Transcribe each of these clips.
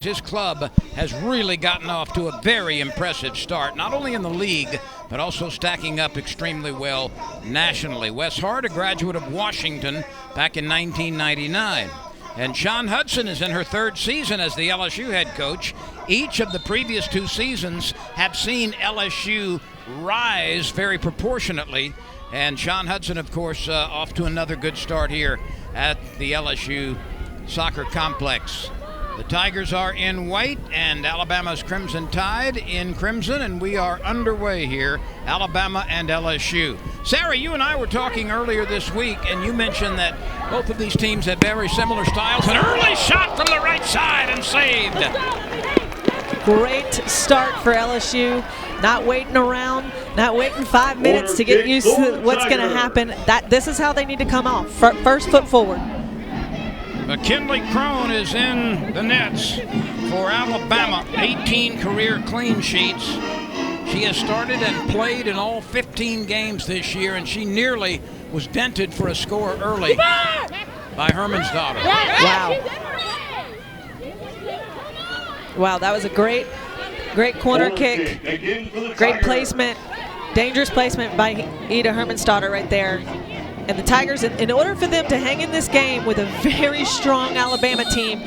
His club has really gotten off to a very impressive start, not only in the league, but also stacking up extremely well nationally. Wes Hart, a graduate of Washington back in 1999. And Shawn Hudson is in her third season as the LSU head coach. Each of the previous two seasons have seen LSU rise very proportionately. And Shawn Hudson, of course, off to another good start here at the LSU Soccer Complex. The Tigers are in white and Alabama's Crimson Tide in crimson, and we are underway here, Alabama and LSU. Sarah, you and I were talking earlier this week, and you mentioned that both of these teams have very similar styles. An early shot from the right side and saved. Great start for LSU. Not waiting around, not waiting 5 minutes to get used to what's going to happen. This is how they need to come off. First foot forward. McKinley Crone is in the nets for Alabama. 18 career clean sheets. She has started and played in all 15 games this year, and she nearly was dented for a score early by Hermansdottir. Wow. Wow, that was a great corner kick. Great placement. Dangerous placement by Ida Hermansdottir right there. And the Tigers, in order for them to hang in this game with a very strong Alabama team,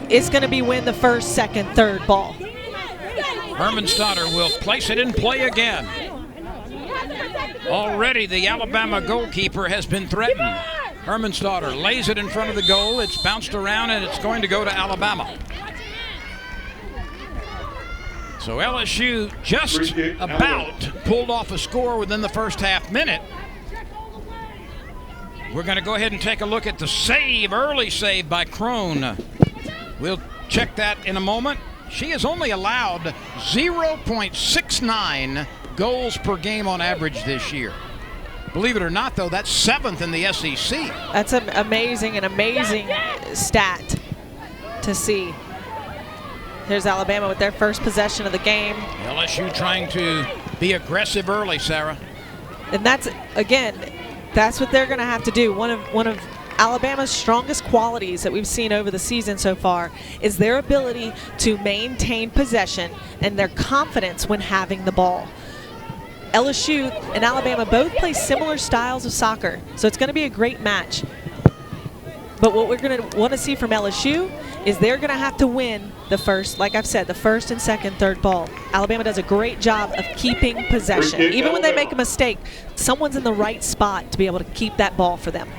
it's going to be win the first, second, third ball. Hermansdottir will place it in play again. Already the Alabama goalkeeper has been threatened. Hermansdottir lays it in front of the goal. It's bounced around and it's going to go to Alabama. So LSU just about pulled off a score within the first half minute. We're going to go ahead and take a look at the save, early save by Crone. We'll check that in a moment. She has only allowed 0.69 goals per game on average this year. Believe it or not, though, that's 7th in the SEC. That's an amazing stat to see. Here's Alabama with their first possession of the game. LSU trying to be aggressive early, Sarah. And that's, again, that's what they're going to have to do. One of Alabama's strongest qualities that we've seen over the season so far is their ability to maintain possession and their confidence when having the ball. LSU and Alabama both play similar styles of soccer, so it's going to be a great match. But what we're going to want to see from LSU is they're going to have to win the first, like I've said, the first and second, third ball. Alabama does a great job of keeping possession. Even when they make a mistake, someone's in the right spot to be able to keep that ball for them.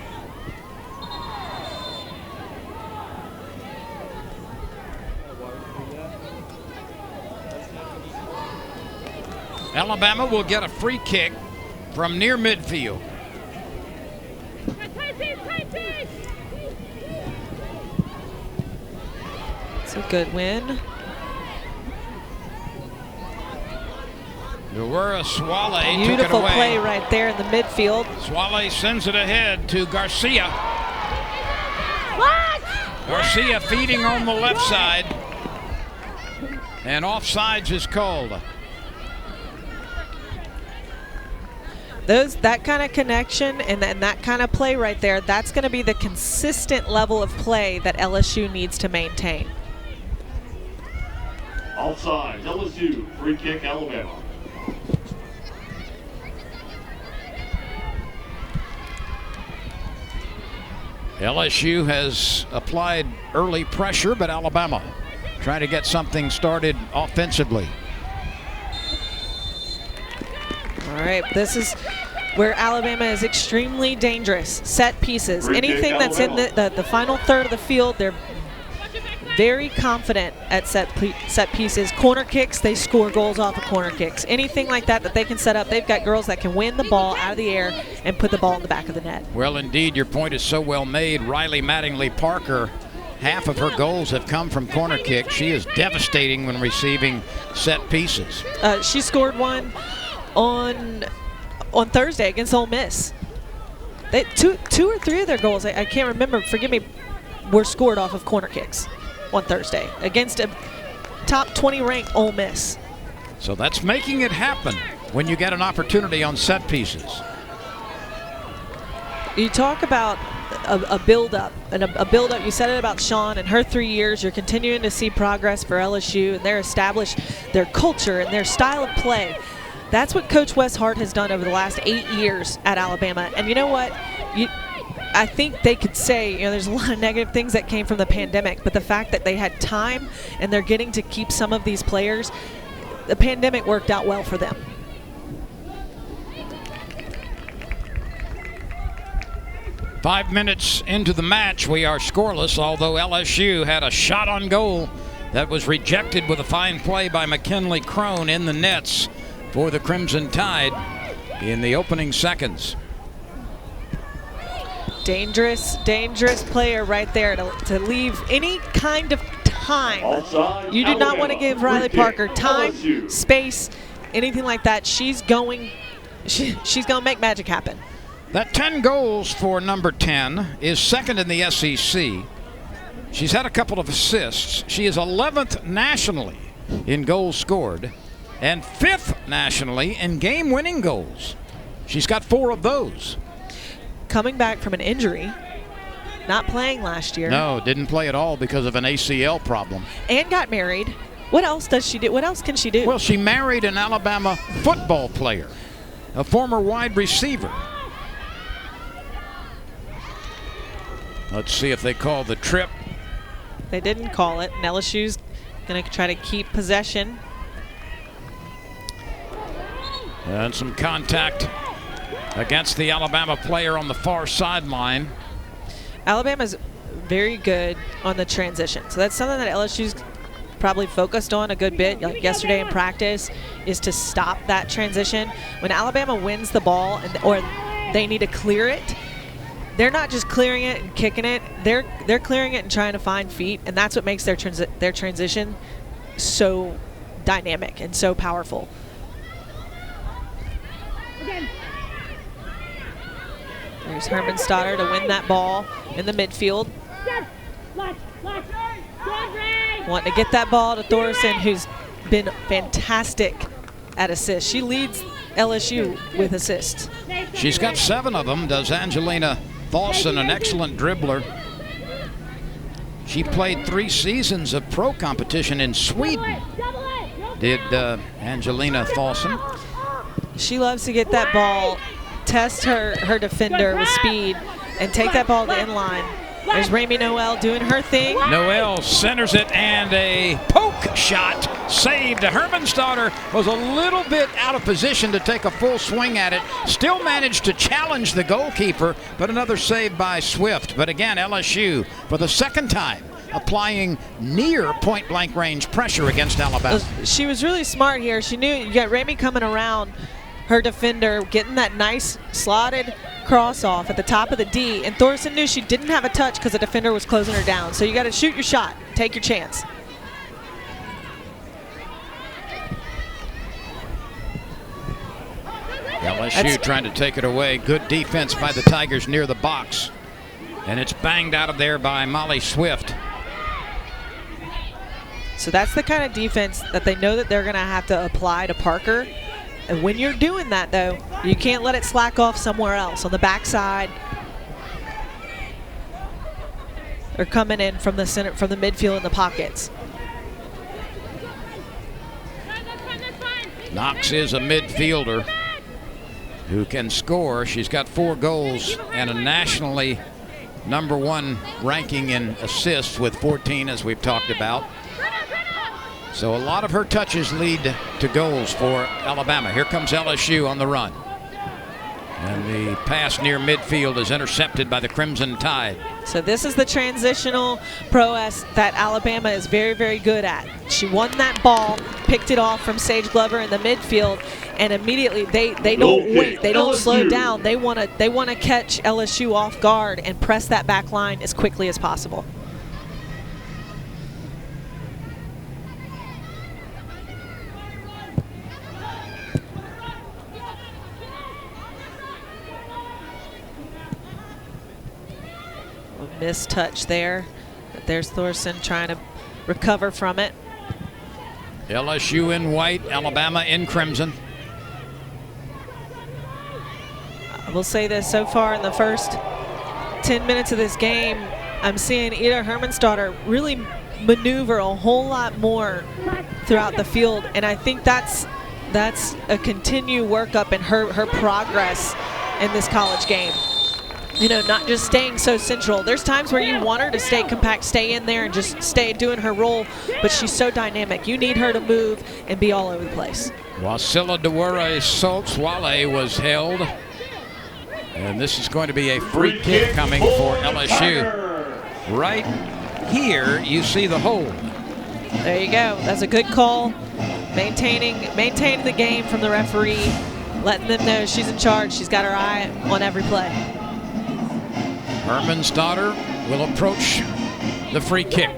Alabama will get a free kick from near midfield. It's a good win. Dewara Swale took it away. Beautiful play right there in the midfield. Swale sends it ahead to Garcia. Garcia feeding on the left side. And offsides is called. That kind of connection and that kind of play right there, that's going to be the consistent level of play that LSU needs to maintain. Offside, LSU, free kick, Alabama. LSU has applied early pressure, but Alabama trying to get something started offensively. All right, this is where Alabama is extremely dangerous. Set pieces. Anything that's in the final third of the field, they're very confident at set pieces. Corner kicks, they score goals off of corner kicks. Anything like that they can set up, they've got girls that can win the ball out of the air and put the ball in the back of the net. Well, indeed, your point is so well made. Riley Mattingly Parker, half of her goals have come from corner kicks. She is devastating when receiving set pieces. She scored one on Thursday against Ole Miss. Two or three of their goals, I can't remember, forgive me, were scored off of corner kicks on Thursday against a top 20 ranked Ole Miss. So that's making it happen when you get an opportunity on set pieces. You talk about a build-up. And a build-up, you said it about Sean, in her 3 years, you're continuing to see progress for LSU, and they're established their culture and their style of play. That's what Coach Wes Hart has done over the last 8 years at Alabama. And you know what? I think they could say, there's a lot of negative things that came from the pandemic, but the fact that they had time and they're getting to keep some of these players, the pandemic worked out well for them. Five minutes into the match, we are scoreless, although LSU had a shot on goal that was rejected with a fine play by McKinley Crone in the nets for the Crimson Tide in the opening seconds. Dangerous player right there to leave any kind of time. Offside, You do not Alabama. want to give Riley Free kick, Parker time, LSU. space, anything like that. She's going to make magic happen. That 10 goals for number 10 is second in the SEC. She's had a couple of assists. She is 11th nationally in goals scored and 5th nationally in game-winning goals. She's got 4 of those. Coming back from an injury, not playing last year. No, didn't play at all because of an ACL problem. And got married. What else does she do? What else can she do? Well, she married an Alabama football player, a former wide receiver. Let's see if they call the trip. They didn't call it. And LSU's going to try to keep possession. And some contact against the Alabama player on the far sideline. Alabama's very good on the transition. So that's something that LSU's probably focused on a good bit, like yesterday in practice, is to stop that transition. When Alabama wins the ball or they need to clear it, they're not just clearing it and kicking it. They're clearing it and trying to find feet, and that's what makes their transition so dynamic and so powerful. There's Hermanstotter to win that ball in the midfield. Wanting to get that ball to Thorson, who's been fantastic at assists. She leads LSU with assists. She's got 7 of them, does Angelina Thorson, an excellent dribbler. She played 3 seasons of pro competition in Sweden, did Angelina Thorson. She loves to get that ball, test her defender with speed, and take that ball to inline. There's Ramey Noel doing her thing. Noel centers it, and a poke shot saved. Hermanstotter was a little bit out of position to take a full swing at it. Still managed to challenge the goalkeeper, but another save by Swift. But again, LSU, for the second time, applying near point-blank range pressure against Alabama. She was really smart here. She knew you got Ramey coming around her defender, getting that nice slotted cross off at the top of the D, and Thorson knew she didn't have a touch because the defender was closing her down. So you got to shoot your shot, take your chance. LSU trying to take it away. Good defense by the Tigers near the box, and it's banged out of there by Molly Swift. So that's the kind of defense that they know that they're going to have to apply to Parker. And when you're doing that, though, you can't let it slack off somewhere else on the backside. They're coming in from the center, from the midfield in the pockets. Knox is a midfielder who can score. She's got 4 goals and a nationally #1 ranking in assists with 14, as we've talked about. So a lot of her touches lead to goals for Alabama. Here comes LSU on the run. And the pass near midfield is intercepted by the Crimson Tide. So this is the transitional prowess that Alabama is very, very good at. She won that ball, picked it off from Sage Glover in the midfield, and immediately they don't wait. They don't slow down. They want to catch LSU off guard and press that back line as quickly as possible. Missed touch there, but there's Thorson trying to recover from it. LSU in white, Alabama in crimson. I will say this, so far in the first 10 minutes of this game, I'm seeing Ida Hermannsdottir really maneuver a whole lot more throughout the field, and I think that's a continued workup in her progress in this college game. You know, not just staying so central. There's times where you want her to stay compact, stay in there, and just stay doing her role, but she's so dynamic. You need her to move and be all over the place. Wasilla Dewara Swale was held. And this is going to be a free kick coming for LSU. Right here, you see the hold. There you go. That's a good call. Maintaining the game from the referee, letting them know she's in charge. She's got her eye on every play. Hermannsdottir will approach the free kick.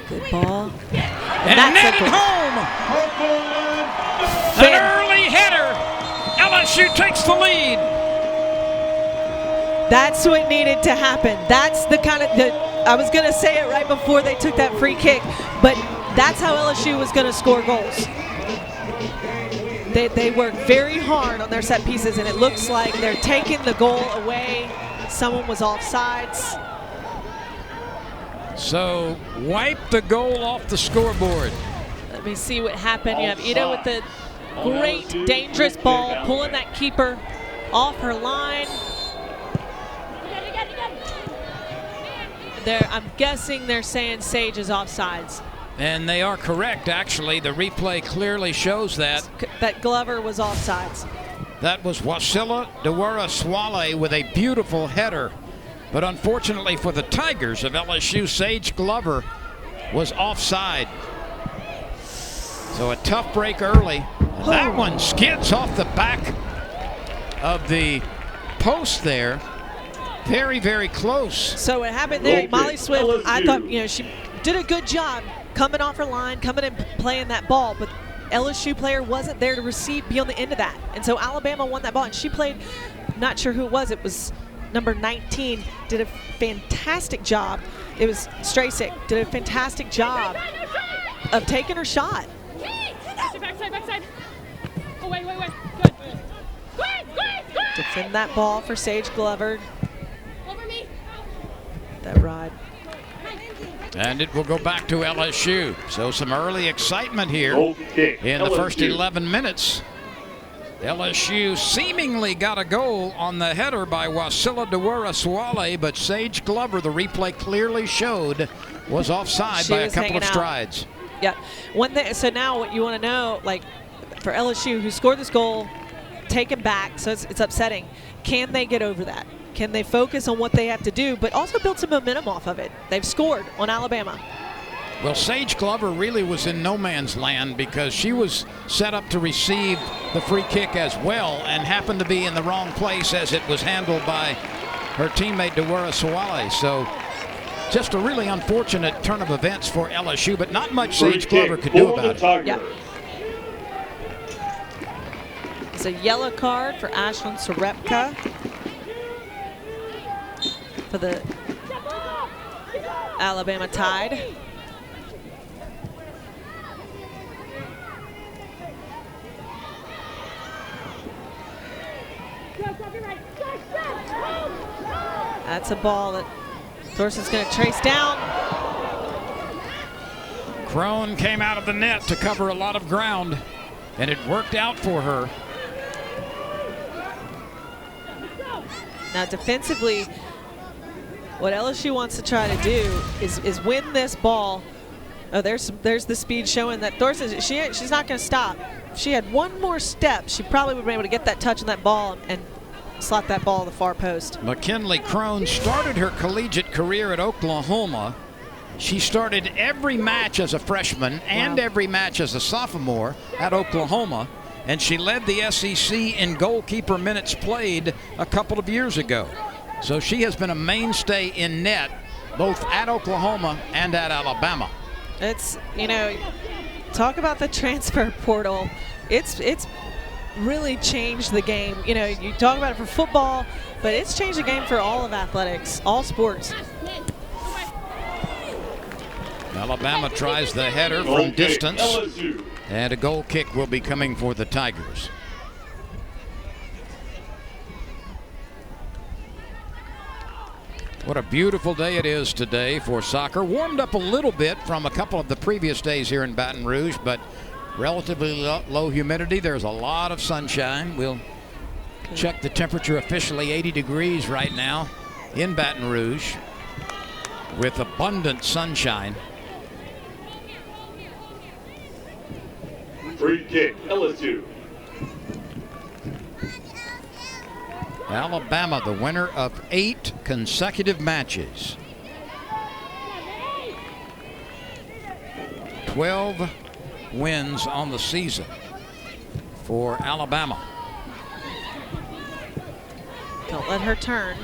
Good ball. And net home. An early header. LSU takes the lead. That's what needed to happen. That's the kind of, I was going to say it right before they took that free kick, but that's how LSU was going to score goals. They worked very hard on their set pieces, and it looks like they're taking the goal away. Someone was offsides. So wipe the goal off the scoreboard. Let me see what happened. You have Ida with the great, dangerous ball, pulling that keeper off her line. I'm guessing they're saying Sage is offsides. And they are correct, actually. The replay clearly shows that. That Glover was offsides. That was Wasilla Dewara Swale with a beautiful header. But unfortunately for the Tigers of LSU, Sage Glover was offside. So a tough break early. And that one skids off the back of the post there. Very, very close. So what happened there, Molly Swift, I thought, you know, she did a good job coming off her line, coming and playing that ball, but LSU player wasn't there to receive, be on the end of that. And so Alabama won that ball, and she played, not sure who it was number 19, did a fantastic job. It was Strasick, did a fantastic job of taking her shot. Backside. Oh, wait. Good. Defend that ball for Sage Glover. Over me. That ride. And it will go back to LSU. So some early excitement here in the first 11 minutes. LSU seemingly got a goal on the header by Wasilla Dewara Swale, but Sage Glover, the replay clearly showed, was offside by a couple of strides. Yeah. So now what you want to know, like for LSU, who scored this goal, taken back, so it's upsetting. Can they get over that? Can they focus on what they have to do, but also build some momentum off of it? They've scored on Alabama. Well, Sage Glover really was in no man's land because she was set up to receive the free kick as well and happened to be in the wrong place as it was handled by her teammate Dewara Swale. So just a really unfortunate turn of events for LSU, but not much Sage Glover could do about it. Yeah. It's a yellow card for Ashlyn Serepka for the Alabama Tide. That's a ball that Thorson's going to trace down. Crone came out of the net to cover a lot of ground, and it worked out for her. Now defensively, what LSU wants to try to do is win this ball. Oh, there's the speed showing that Thorson, she's not going to stop. If she had one more step, she probably would have been able to get that touch on that ball and slot that ball to the far post. McKinley Crone started her collegiate career at Oklahoma. She started every match as a freshman and every match as a sophomore at Oklahoma, and she led the SEC in goalkeeper minutes played a couple of years ago. So she has been a mainstay in net both at Oklahoma and at Alabama. It's, you know, talk about the transfer portal. It's really changed the game. You know, you talk about it for football, but it's changed the game for all of athletics, all sports. Alabama tries the header from distance, and a goal kick will be coming for the Tigers. What a beautiful day it is today for soccer. Warmed up a little bit from a couple of the previous days here in Baton Rouge, but relatively low humidity. There's a lot of sunshine. We'll check the temperature officially. 80 degrees right now in Baton Rouge with abundant sunshine. Free kick, LSU. Alabama, the winner of 8 consecutive matches. 12 wins on the season for Alabama. Don't let her turn.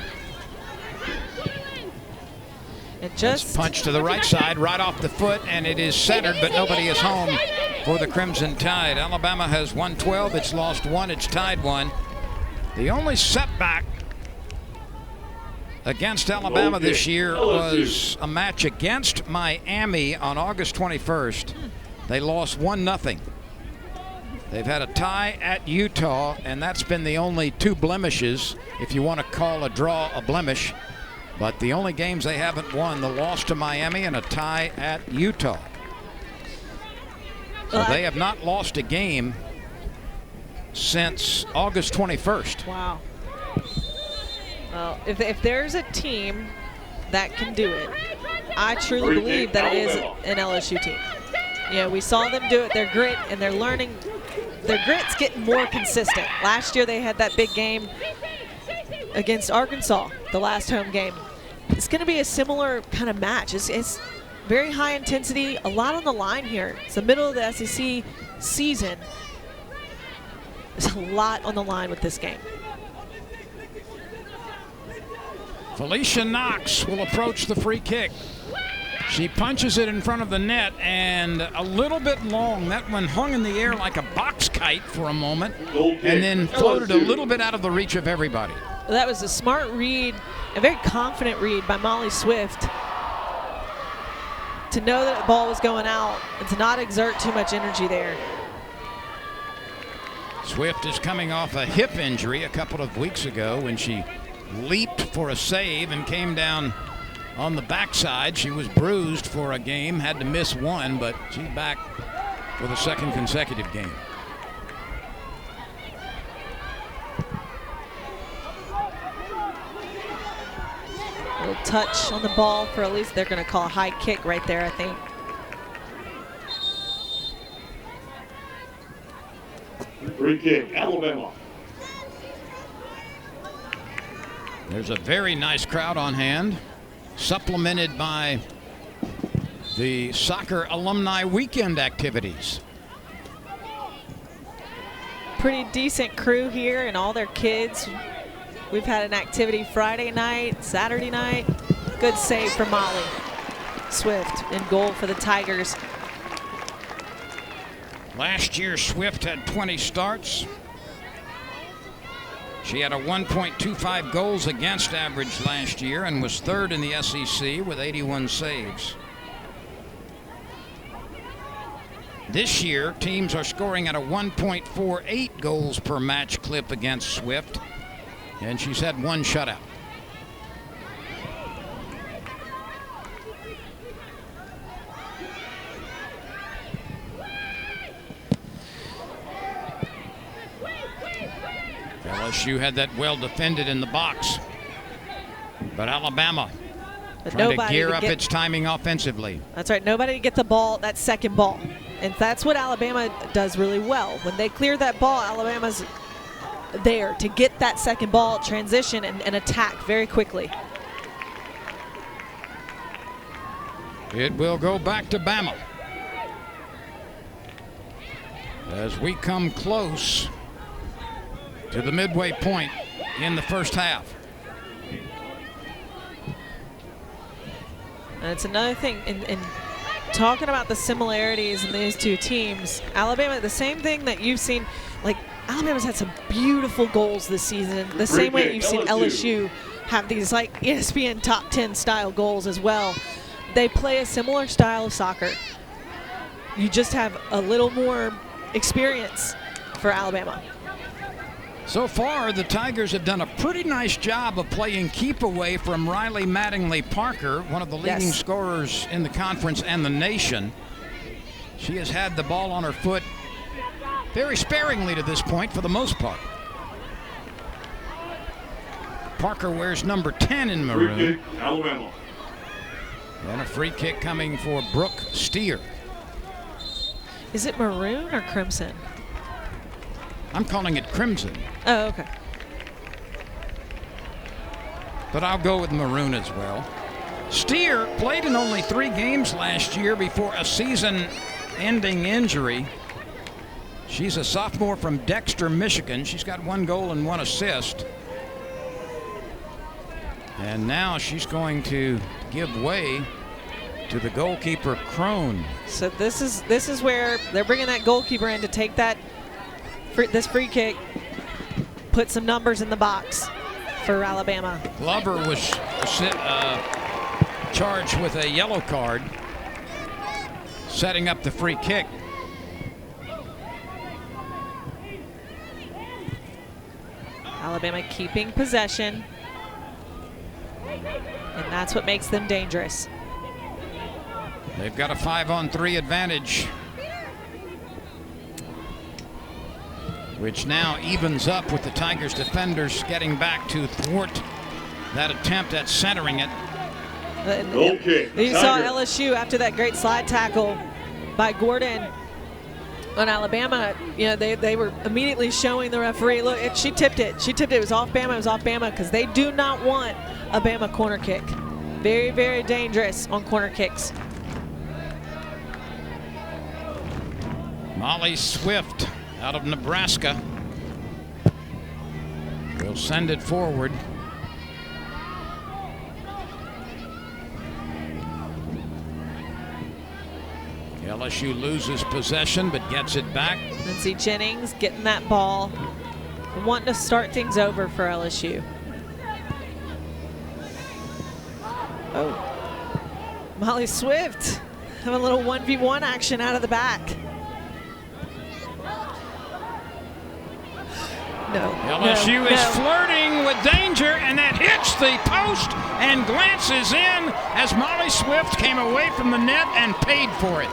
And just punch to the right side, right off the foot, and it is centered, but nobody is home for the Crimson Tide. Alabama has won 12, it's lost 1, it's tied 1. The only setback against Alabama this year was a match against Miami on August 21st. They lost 1-0. They've had a tie at Utah, and that's been the only 2 blemishes, if you want to call a draw a blemish. But the only games they haven't won, the loss to Miami and a tie at Utah. So they have not lost a game since August 21st. Wow. Well, if there's a team that can do it, I truly believe that it is an LSU team. Yeah, we saw them do it. Their grit and their learning, their grit's getting more consistent. Last year they had that big game against Arkansas, the last home game. It's going to be a similar kind of match. It's very high intensity, a lot on the line here. It's the middle of the SEC season. There's a lot on the line with this game. Felicia Knox will approach the free kick. She punches it in front of the net and a little bit long. That one hung in the air like a box kite for a moment and then floated a little bit out of the reach of everybody. Well, that was a smart read, a very confident read by Molly Swift to know that the ball was going out and to not exert too much energy there. Swift is coming off a hip injury a couple of weeks ago when she leaped for a save and came down on the backside. She was bruised for a game, had to miss 1, but she's back for the 2nd consecutive game. A little touch on the ball for at least they're going to call a high kick right there, I think. Free kick, Alabama. There's a very nice crowd on hand, supplemented by the soccer alumni weekend activities. Pretty decent crew here and all their kids. We've had an activity Friday night, Saturday night. Good save for Molly Swift in goal for the Tigers. Last year, Swift had 20 starts. She had a 1.25 goals against average last year and was 3rd in the SEC with 81 saves. This year, teams are scoring at a 1.48 goals per match clip against Swift, and she's had 1 shutout. LSU had that well defended in the box, but Alabama trying to gear up its timing offensively. That's right, nobody to get the ball, that second ball. And that's what Alabama does really well. When they clear that ball, Alabama's there to get that second ball, transition, and attack very quickly. It will go back to Bama as we come close to the midway point in the first half. And it's another thing in talking about the similarities in these two teams. Alabama, the same thing that you've seen, like Alabama's had some beautiful goals this season, the same way you've seen LSU have these like ESPN top 10 style goals as well. They play a similar style of soccer. You just have a little more experience for Alabama. So far, the Tigers have done a pretty nice job of playing keep away from Riley Mattingly Parker, one of the leading scorers in the conference and the nation. She has had the ball on her foot very sparingly to this point for the most part. Parker wears number 10 in maroon. Free kick, Alabama. And a free kick coming for Brooke Steer. Is it maroon or crimson? I'm calling it crimson, Oh, okay. but I'll go with maroon as well. Steer played in only 3 games last year before a season-ending injury. She's a sophomore from Dexter, Michigan. She's got 1 goal and 1 assist. And now she's going to give way to the goalkeeper, Crone. So this is where they're bringing that goalkeeper in to take this free kick, put some numbers in the box for Alabama. Glover was charged with a yellow card, setting up the free kick. Alabama keeping possession, and that's what makes them dangerous. They've got a 5-on-3 advantage, which now evens up with the Tigers defenders getting back to thwart that attempt at centering it. Goal kick, You saw Tigers. LSU after that great slide tackle by Gordon on Alabama. You know, they were immediately showing the referee, look, she tipped it. She tipped it. It was off Bama. It was off Bama, because they do not want a Bama corner kick. Very, very dangerous on corner kicks. Molly Swift out of Nebraska will send it forward. LSU loses possession but gets it back. Lindsey Jennings getting that ball, wanting to start things over for LSU. Oh, Molly Swift having a little 1v1 action out of the back. No. LSU is flirting with danger, and that hits the post and glances in as Molly Swift came away from the net and paid for it.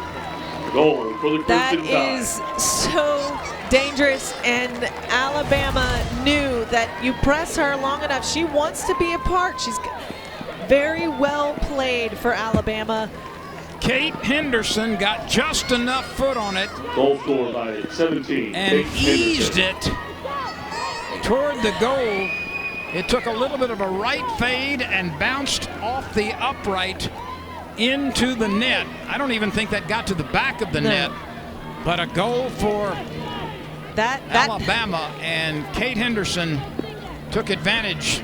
Goal for the That Crimson Tide. is so dangerous, and Alabama knew that you press her long enough. She wants to be a part. She's very well played for Alabama. Kate Henderson got just enough foot on it Goal scored by 17. and Kate eased Henderson. it toward the goal. It took a little bit of a right fade and bounced off the upright into the net. I don't even think that got to the back of the net, but a goal for Alabama, and Kate Henderson took advantage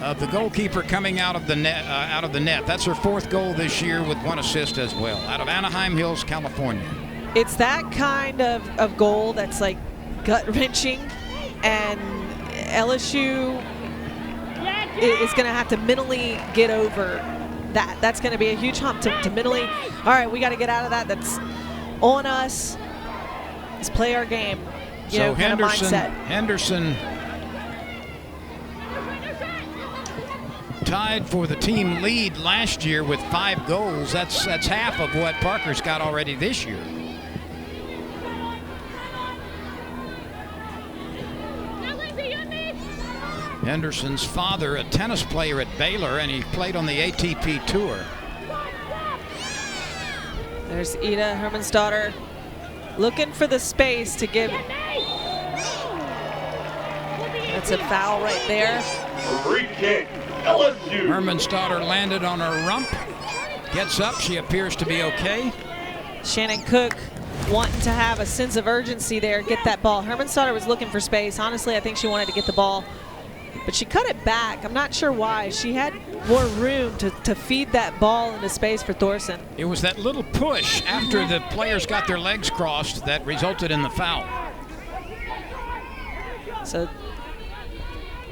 of the goalkeeper coming out of the net. That's her 4th goal this year with 1 assist as well, out of Anaheim Hills, California. It's that kind of goal that's like gut-wrenching, and LSU is going to have to mentally get over that. That's going to be a huge hump to mentally, all right, we got to get out of that. That's on us. Let's play our game. You know, kind of mindset. Henderson tied for the team lead last year with 5 goals. That's half of what Parker's got already this year. Henderson's father, a tennis player at Baylor, and he played on the ATP Tour. There's Ida Hermansdottir looking for the space to give. That's a foul right there. Free kick, LSU. Hermansdottir landed on her rump. Gets up. She appears to be okay. Shannon Cook wanting to have a sense of urgency there, get that ball. Hermansdottir was looking for space. Honestly, I think she wanted to get the ball, but she cut it back. I'm not sure why. She had more room to feed that ball into space for Thorson. It was that little push after the players got their legs crossed that resulted in the foul. So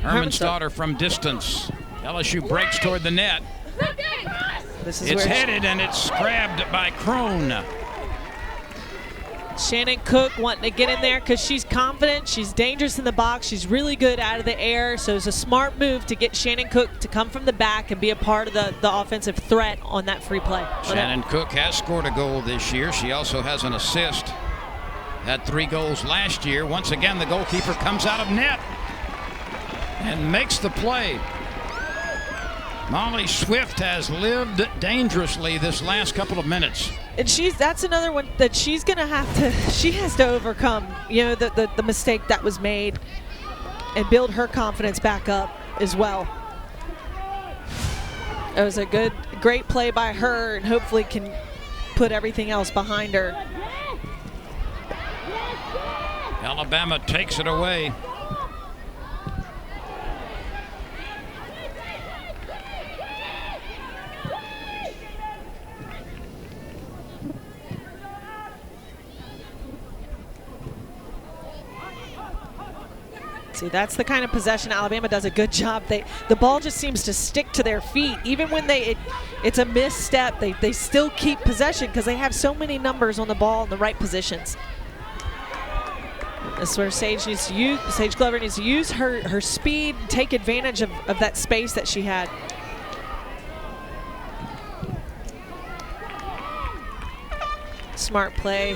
Hermansdottir from distance. LSU breaks toward the net. this is It's where headed and it's grabbed by Crone. Shannon Cook wanting to get in there because she's confident. She's dangerous in the box. She's really good out of the air. So it's a smart move to get Shannon Cook to come from the back and be a part of the offensive threat on that free play. Shannon Cook has scored a goal this year. She also has an assist. Had 3 goals last year. Once again, the goalkeeper comes out of net and makes the play. Molly Swift has lived dangerously this last couple of minutes. And that's another one that she's going to have to, she has to overcome, you know, the mistake that was made and build her confidence back up as well. It was a great play by her, and hopefully can put everything else behind her. Alabama takes it away. See, that's the kind of possession Alabama does a good job. The ball just seems to stick to their feet. Even when it's a misstep, they still keep possession because they have so many numbers on the ball in the right positions. That's where Sage Glover needs to use her speed, take advantage of that space that she had. Smart play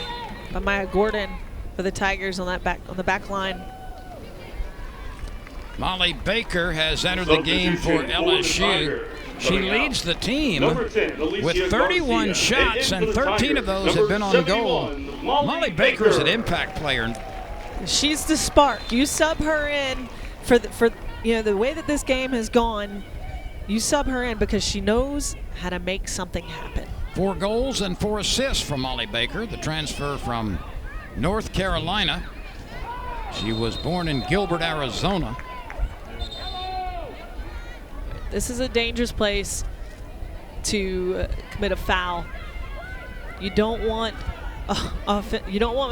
by Maya Gordon for the Tigers on the back line. Molly Baker has entered the game for LSU. She leads the team with 31 shots, and 13 of those have been on goal. Molly Baker is an impact player. She's the spark. You sub her in for the way that this game has gone. You sub her in because she knows how to make something happen. 4 goals and 4 assists from Molly Baker, the transfer from North Carolina. She was born in Gilbert, Arizona. This is a dangerous place to commit a foul. You don't want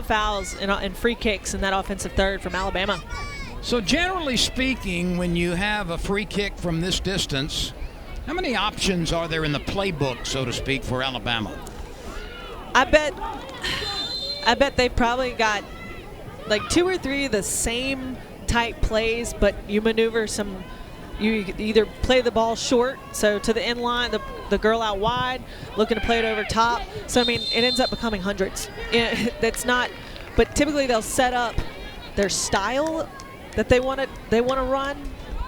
fouls and free kicks in that offensive third from Alabama. So generally speaking, when you have a free kick from this distance, how many options are there in the playbook, so to speak, for Alabama? I bet they've probably got like 2 or 3 of the same type plays, but you maneuver some. You either play the ball short, so to the end line, the girl out wide, looking to play it over top. So, I mean, it ends up becoming hundreds. That's not, but typically they'll set up their style that they want to run,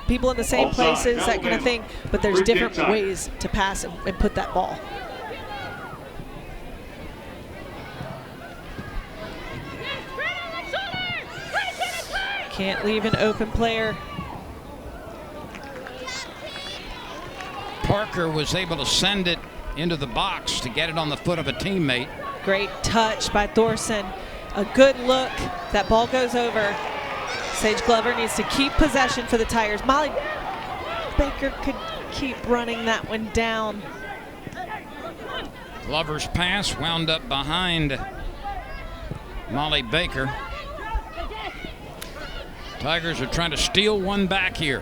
people in the same places, that kind of thing, but there's different ways to pass and put that ball. Can't leave an open player. Parker was able to send it into the box to get it on the foot of a teammate. Great touch by Thorson. A good look. That ball goes over. Sage Glover needs to keep possession for the Tigers. Molly Baker could keep running that one down. Glover's pass wound up behind Molly Baker. Tigers are trying to steal one back here.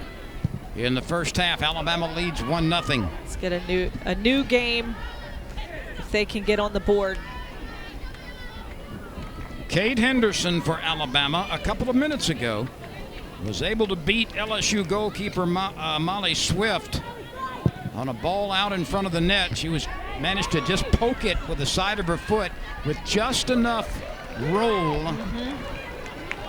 In the first half, Alabama leads 1-0. Let's get a new game if they can get on the board. Cade Henderson for Alabama a couple of minutes ago was able to beat LSU goalkeeper Molly Swift on a ball out in front of the net. She managed to just poke it with the side of her foot with just enough roll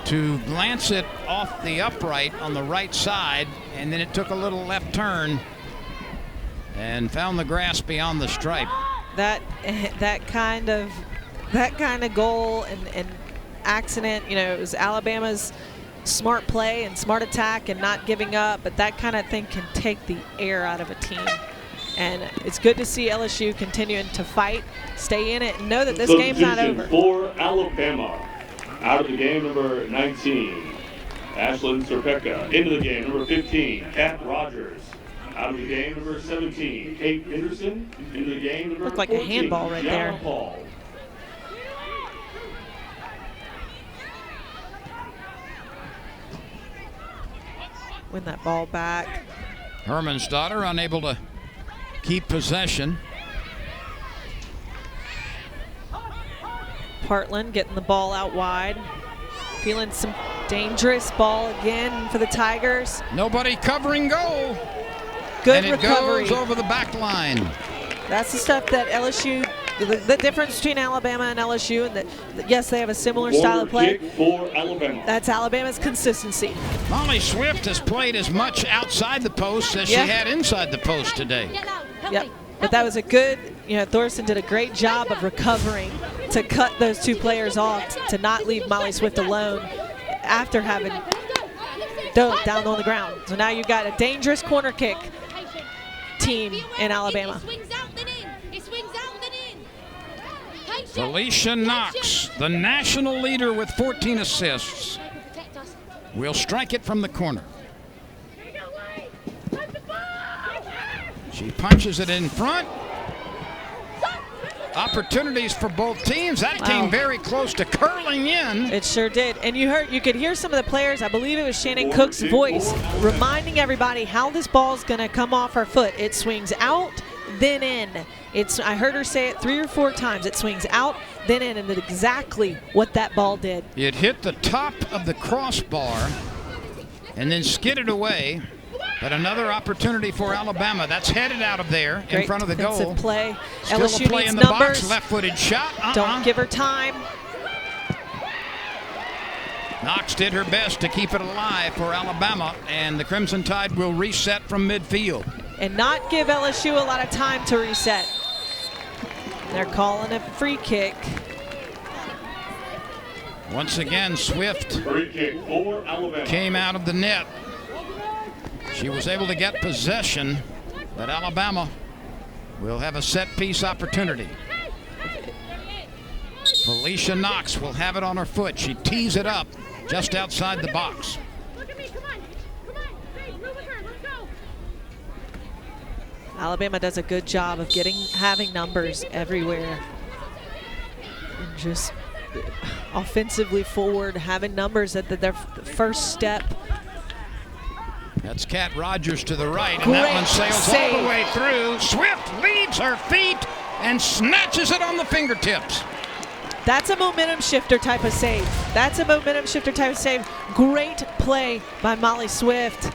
to glance it off the upright on the right side, and then it took a little left turn and found the grass beyond the stripe. That kind of goal and accident, you know, it was Alabama's smart play and smart attack and not giving up, but that kind of thing can take the air out of a team. And it's good to see LSU continuing to fight, stay in it, and know that this game's not over. For Alabama. Out of the game, number 19, Ashlyn Serpeka. Into the game, number 15, Kat Rogers. Out of the game, number 17, Kate Henderson. Into the game, number 14, looked like a handball right there. Paul. Win that ball back. Hermansdotter unable to keep possession. Partland getting the ball out wide. Feeling some dangerous ball again for the Tigers. Nobody covering goal. Good and recovery. It goes over the back line. That's the stuff that LSU, the difference between Alabama and LSU, and that yes, they have a similar style of play. Kick for Alabama. That's Alabama's consistency. Molly Swift has played as much outside the post as she had inside the post today. Yep. But that was a good, Thorson did a great job of recovering to cut those two players off, to not leave Molly Swift alone after having dove down on the ground. So now you've got a dangerous corner kick team in Alabama. Felicia Knox, the national leader with 14 assists, will strike it from the corner. She punches it in front. Opportunities for both teams. That came very close to curling in. It sure did. And you could hear some of the players, I believe it was Shannon Cook's voice, reminding everybody how this ball's going to come off her foot. It swings out, then in. I heard her say it 3 or 4 times. It swings out, then in, and that's exactly what that ball did. It hit the top of the crossbar and then skidded away. But another opportunity for Alabama. That's headed out of there in front of the goal. Great play. Still LSU a play needs in the numbers. box. Left-footed shot. Don't give her time. Knox did her best to keep it alive for Alabama, and the Crimson Tide will reset from midfield. And not give LSU a lot of time to reset. They're calling a free kick. Once again, Swift Free kick for Alabama. came out of the net. She was able to get possession, but Alabama will have a set-piece opportunity. Felicia Knox will have it on her foot. She tees it up just outside the box. Look at me, come on. Come on. Hey, move with her, let's go. Alabama does a good job of having numbers everywhere. And just offensively forward, having numbers at their first step. That's Kat Rogers to the right, and that one sails all the way through. Swift leaves her feet and snatches it on the fingertips. That's a momentum shifter type of save. That's a momentum shifter type of save. Great play by Molly Swift.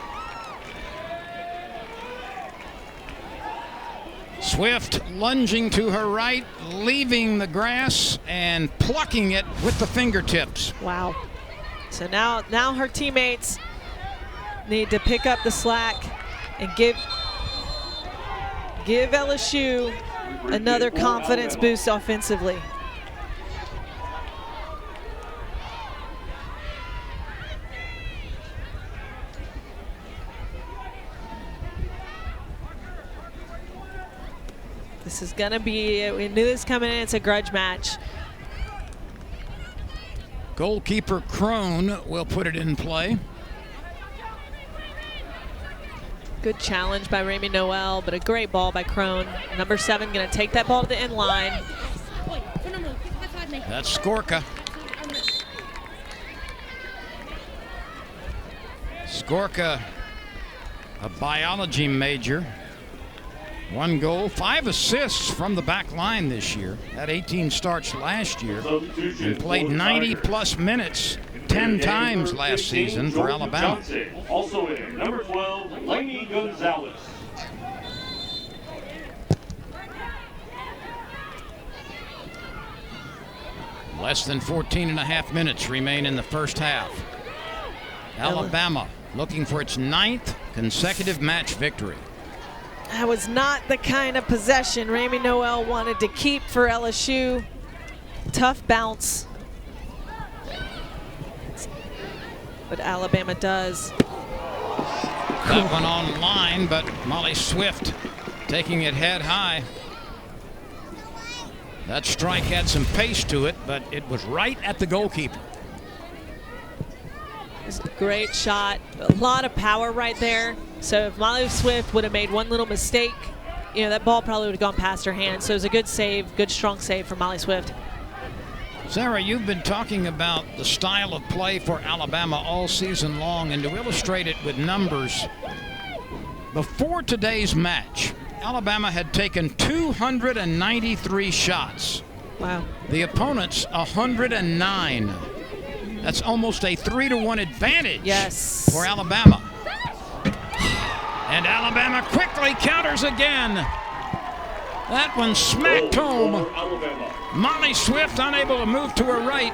Swift lunging to her right, leaving the grass and plucking it with the fingertips. Wow. So now her teammates need to pick up the slack and give LSU another confidence boost offensively. This is going to be, we knew this coming in, it's a grudge match. Goalkeeper Crone will put it in play. Good challenge by Rami Noel, but a great ball by Crone. Number 7 going to take that ball to the end line. That's Skorka. Skorka, a biology major. 1 goal, 5 assists from the back line this year. Had 18 starts last year and played 90-plus minutes 10 times last season for Alabama. Also in number 12, Lainey Gonzalez. Less than 14 and a half minutes remain in the first half. Alabama looking for its 9th consecutive match victory. That was not the kind of possession Rami Noel wanted to keep for LSU. Tough bounce. But Alabama does. That one on line, but Molly Swift taking it head high. That strike had some pace to it, but it was right at the goalkeeper. It was a great shot. A lot of power right there. So if Molly Swift would have made one little mistake, that ball probably would have gone past her hand. So it was a good save, good strong save for Molly Swift. Sarah, you've been talking about the style of play for Alabama all season long, and to illustrate it with numbers, before today's match, Alabama had taken 293 shots. Wow. The opponents 109. That's almost a 3-to-1 advantage Yes. for Alabama. And Alabama quickly counters again. That one smacked home. Molly Swift unable to move to her right.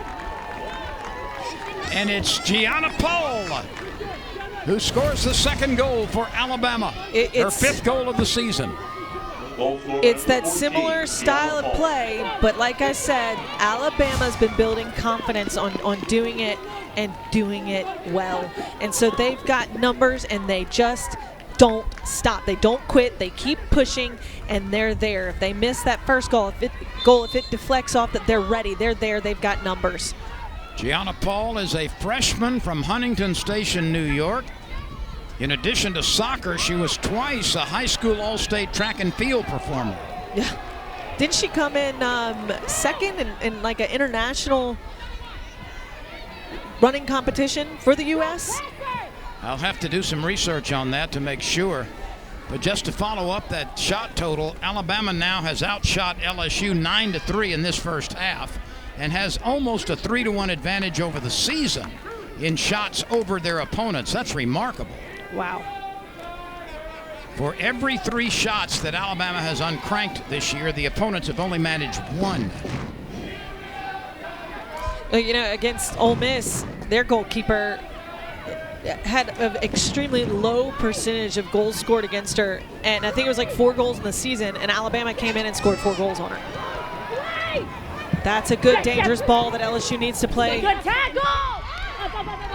And it's Gianna Paul who scores the second goal for Alabama. Her 5th goal of the season. It's that similar style of play, but like I said, Alabama's been building confidence on doing it and doing it well. And so they've got numbers and they just don't stop. They don't quit. They keep pushing and they're there. If they miss that first goal, if it deflects off, that they're ready. They're there. They've got numbers. Gianna Paul is a freshman from Huntington Station, New York. In addition to soccer, she was twice a high school all-state track and field performer. Yeah. Didn't she come in second in like an international running competition for the U.S.? I'll have to do some research on that to make sure. But just to follow up that shot total, Alabama now has outshot LSU 9-3 in this first half and has almost a 3-to-1 advantage over the season in shots over their opponents. That's remarkable. Wow. For every 3 shots that Alabama has uncranked this year, the opponents have only managed 1. You know, against Ole Miss, their goalkeeper had an extremely low percentage of goals scored against her, and I think it was like 4 goals in the season, and Alabama came in and scored 4 goals on her. That's a good, dangerous ball that LSU needs to play. Good tackle!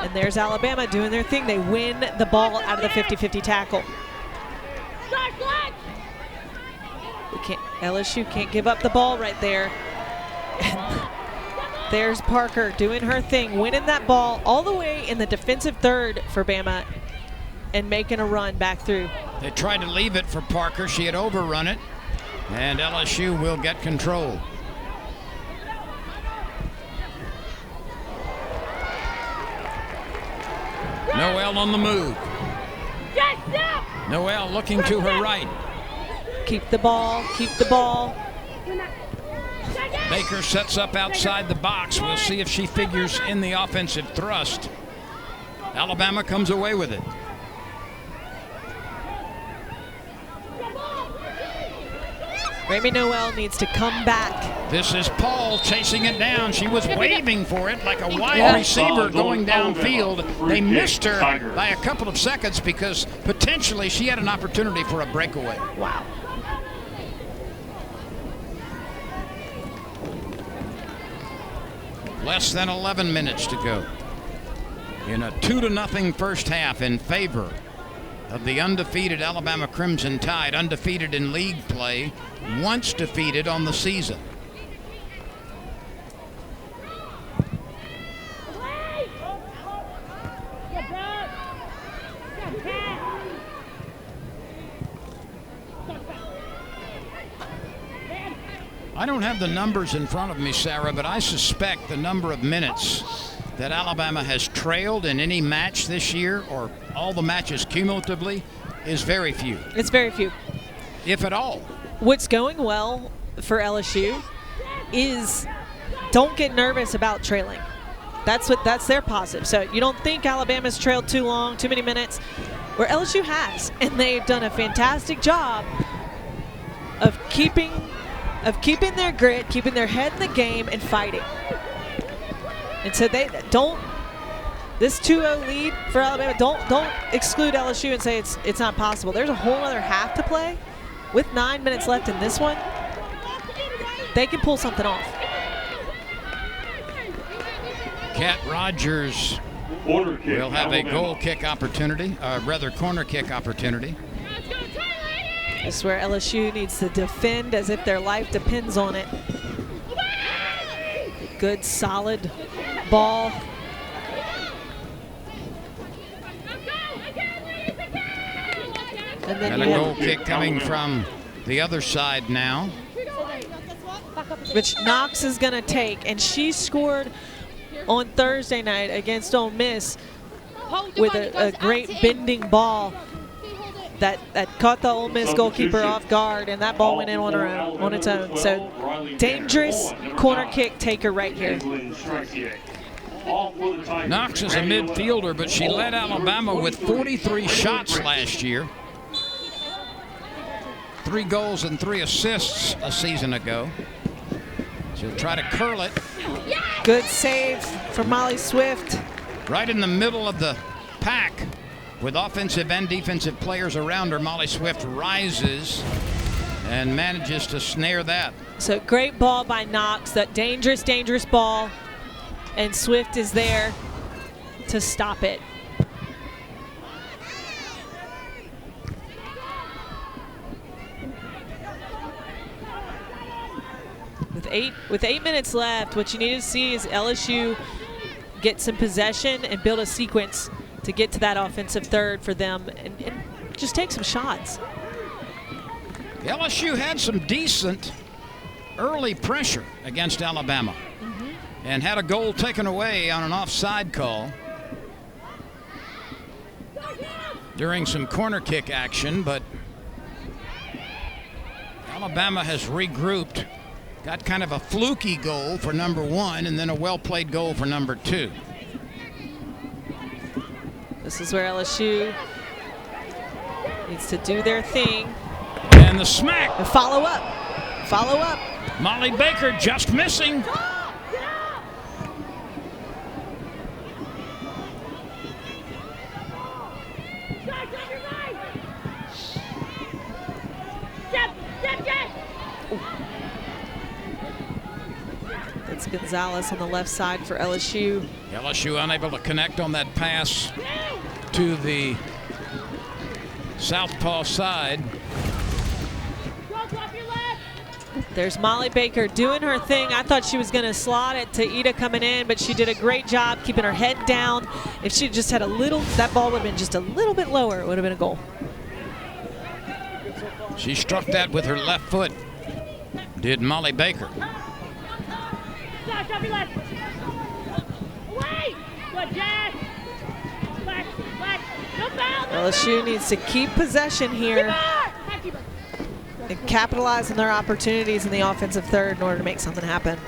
And there's Alabama doing their thing. They win the ball out of the 50-50 tackle. LSU can't give up the ball right there. And there's Parker doing her thing, winning that ball all the way in the defensive third for Bama and making a run back through. They tried to leave it for Parker. She had overrun it, and LSU will get control. Noel on the move. Noel looking to her right. Keep the ball, keep the ball. Baker sets up outside the box. We'll see if she figures in the offensive thrust. Alabama comes away with it. Remy Noel needs to come back. This is Paul chasing it down. She was waving for it like a wide receiver going downfield. They missed her by a couple of seconds because potentially she had an opportunity for a breakaway. Wow. Less than 11 minutes to go in a 2-0 first half in favor of the undefeated Alabama Crimson Tide, undefeated in league play, once defeated on the season. I don't have the numbers in front of me, Sarah, but I suspect the number of minutes that Alabama has trailed in any match this year, or all the matches cumulatively, is very few. It's very few. If at all. What's going well for LSU is don't get nervous about trailing. That's their positive. So you don't think Alabama's trailed too long, too many minutes, where LSU has, and they've done a fantastic job of keeping their grit, keeping their head in the game, and fighting. And so they don't. This 2-0 lead for Alabama, don't exclude LSU and say it's not possible. There's a whole other half to play. With 9 minutes left in this one, they can pull something off. Kat Rogers will have a goal kick opportunity, corner kick opportunity. This is where LSU needs to defend as if their life depends on it. Good, solid ball. And then a goal kick coming from the other side now, which Knox is going to take, and she scored on Thursday night against Ole Miss with a great bending ball. that caught the Ole Miss goalkeeper off guard, and that ball went in on its own. So dangerous corner kick taker right here. Knox is a midfielder, but she led Alabama with 43 shots last year. 3 goals and 3 assists a season ago. She'll try to curl it. Good save from Molly Swift. Right in the middle of the pack with offensive and defensive players around her. Molly Swift rises and manages to snare that. So great ball by Knox, that dangerous ball, and Swift is there to stop it. With 8 minutes left, what you need to see is LSU get some possession and build a sequence to get to that offensive third for them and just take some shots. LSU had some decent early pressure against Alabama and had a goal taken away on an offside call during some corner kick action, but Alabama has regrouped. Got kind of a fluky goal for number 1 and then a well-played goal for number 2. This is where LSU needs to do their thing. And the smack. And follow up. Follow up. Molly Baker just missing. It's Gonzalez on the left side for LSU. LSU unable to connect on that pass to the southpaw side. There's Molly Baker doing her thing. I thought she was going to slot it to Ida coming in, but she did a great job keeping her head down. If she just had a little, that ball would have been just a little bit lower, it would have been a goal. She struck that with her left foot, did Molly Baker. LSU needs to keep possession here and capitalize on their opportunities in the offensive third in order to make something happen.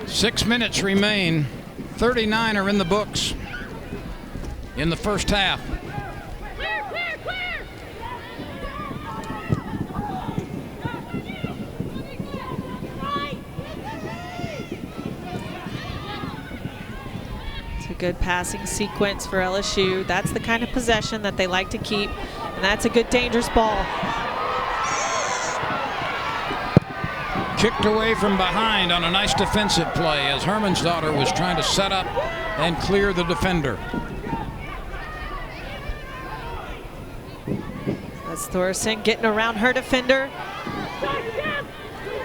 Six minutes remain. 39 are in the books in the first half. Clear, clear, clear. It's a good passing sequence for LSU. That's the kind of possession that they like to keep, and that's a good dangerous ball. Kicked away from behind on a nice defensive play as Hermansdottir was trying to set up and clear the defender. That's Thorson getting around her defender.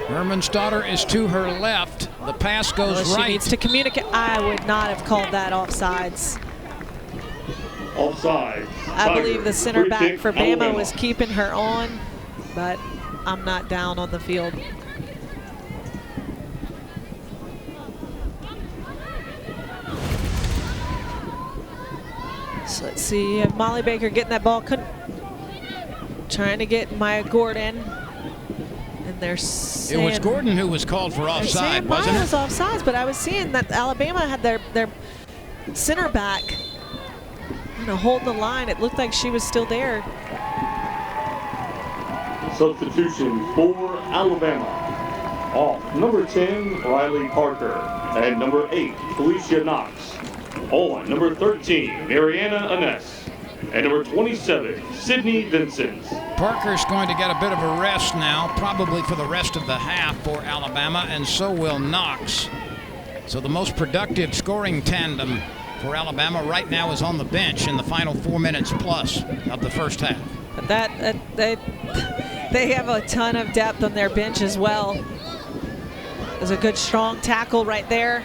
Hermansdottir is to her left. The pass goes right. She needs to communicate. I would not have called that offsides. Offside. I believe the center Free back kick, for Bama Alabama. was keeping her on, but I'm not down on the field. So let's see, you have Molly Baker getting that ball, trying to get Maya Gordon. And they're saying, It was Gordon who was called for offside, wasn't Maya it? was offsides, but I was seeing that Alabama had their center back holding the line. It looked like she was still there. Substitution for Alabama. Off number 10, Riley Parker. And number 8, Felicia Knox. On number 13, Mariana Ines. And number 27, Sydney Vincent. Parker's going to get a bit of a rest now, probably for the rest of the half for Alabama, and so will Knox. So the most productive scoring tandem for Alabama right now is on the bench in the final 4 minutes plus of the first half. But they have a ton of depth on their bench as well. There's a good strong tackle right there.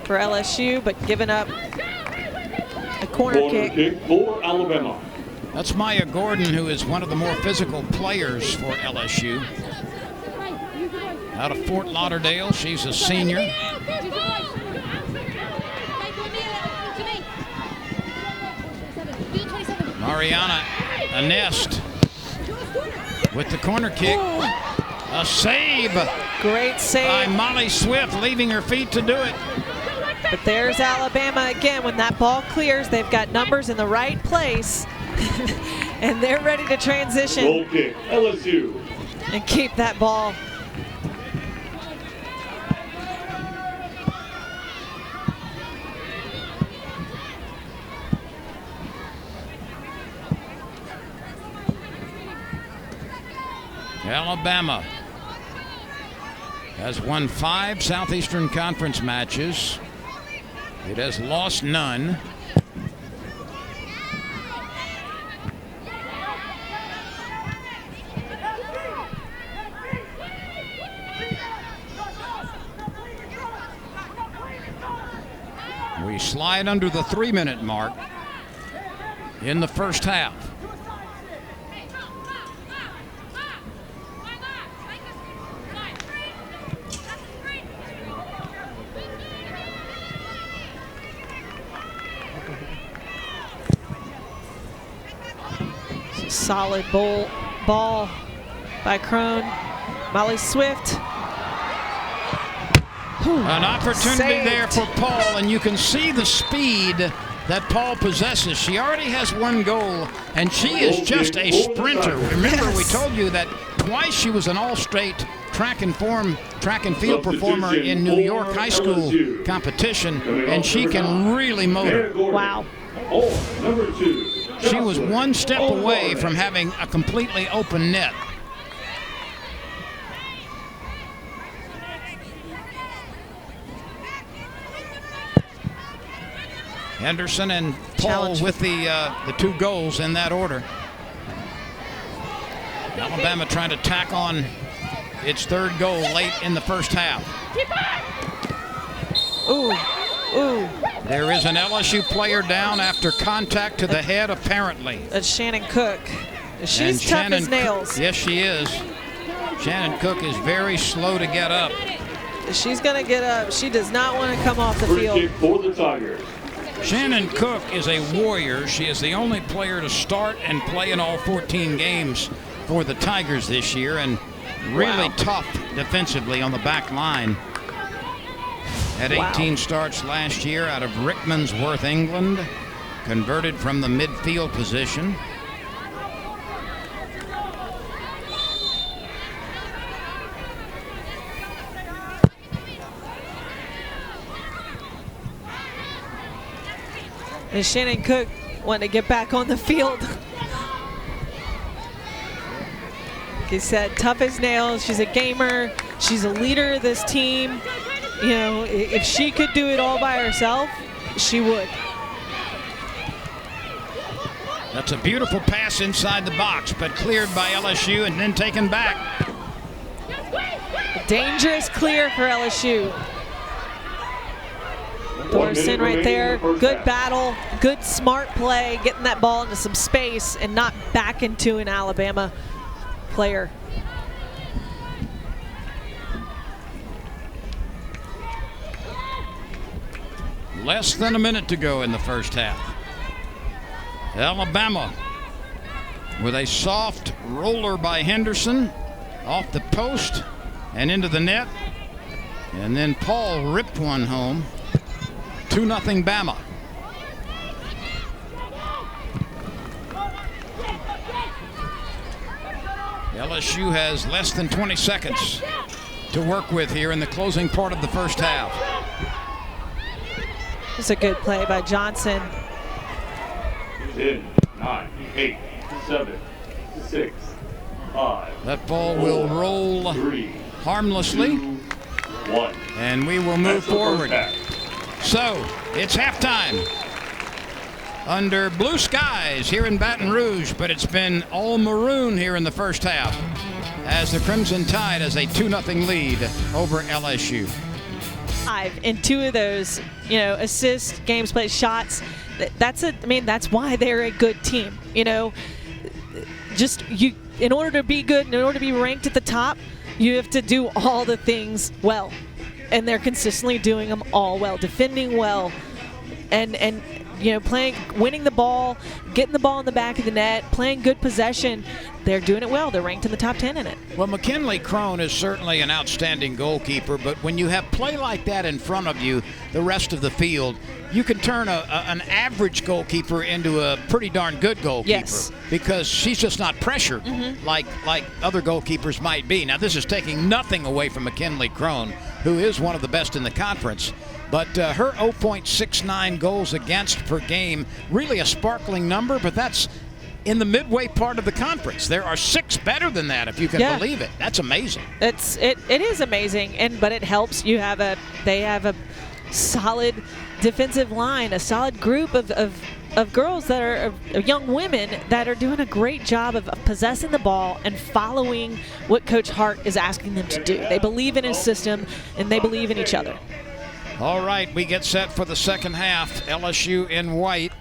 for LSU, but giving up a corner kick. For Alabama. That's Maya Gordon, who is one of the more physical players for LSU. Out of Fort Lauderdale, she's a senior. Mariana Anest with the corner kick. A save. Great save by Molly Swift, leaving her feet to do it. But there's Alabama again. When that ball clears, they've got numbers in the right place. And they're ready to transition. Goal kick, LSU. And keep that ball. Alabama has won 5 Southeastern Conference matches. It has lost none. We slide under the 3-minute mark in the first half. Solid ball by Crone. Molly Swift. An opportunity Saved. there for Paul, and you can see the speed that Paul possesses. She already has 1 goal, and she is just a sprinter. Remember, we told you that twice she was an all-state track and field performer in New York high school competition, and she can really motor. Wow. Number 2. She was 1 step away from having a completely open net. Henderson and Paul Challenge. with the 2 goals in that order. Alabama trying to tack on its 3rd goal late in the first half. Ooh, ooh. There is an LSU player down after contact to the head, apparently. That's Shannon Cook. She's And tough Shannon as nails. Yes, she is. Shannon Cook is very slow to get up. She's going to get up. She does not want to come off the Free field. kick for the Tigers. Shannon Cook is a warrior. She is the only player to start and play in all 14 games for the Tigers this year, and really tough defensively on the back line. Had 18 starts last year out of Rickmansworth, England. Converted from the midfield position. And Shannon Cook wanting to get back on the field. Like he said, tough as nails. She's a gamer. She's a leader of this team. You know, if she could do it all by herself, she would. That's a beautiful pass inside the box, but cleared by LSU and then taken back. A dangerous clear for LSU. Thorson right there. Good battle, good smart play, getting that ball into some space and not back into an Alabama player. Less than a minute to go in the first half. Alabama with a soft roller by Henderson off the post and into the net. And then Paul ripped one home. 2-0 Bama. LSU has less than 20 seconds to work with here in the closing part of the first half. It's a good play by Johnson. 10, 9, 8, 7, 6, 5. That ball will roll 3, harmlessly, 2, 1. and we will move That's the first forward. half. So it's halftime under blue skies here in Baton Rouge, but it's been all maroon here in the first half as the Crimson Tide has a 2-0 lead over LSU. 5 in 2 of those, assists, games played, shots. That's why they're a good team. In order to be good, in order to be ranked at the top, you have to do all the things well, and they're consistently doing them all well, defending well, and playing, winning the ball, getting the ball in the back of the net, playing good possession. They're doing it well. They're ranked in the top 10 in it. Well, McKinley Crone is certainly an outstanding goalkeeper, but when you have play like that in front of you, the rest of the field, you can turn an average goalkeeper into a pretty darn good goalkeeper. Yes. Because she's just not pressured like other goalkeepers might be. Now, this is taking nothing away from McKinley Crone, who is one of the best in the conference. But her 0.69 goals against per game, really a sparkling number, but that's in the midway part of the conference. There are 6 better than that, if you can believe it. That's amazing. It is amazing, but it helps. They have a solid defensive line, a solid group of girls that are of young women that are doing a great job of possessing the ball and following what Coach Hart is asking them to do. They believe in his system, and they believe in each other. All right, we get set for the second half. LSU in white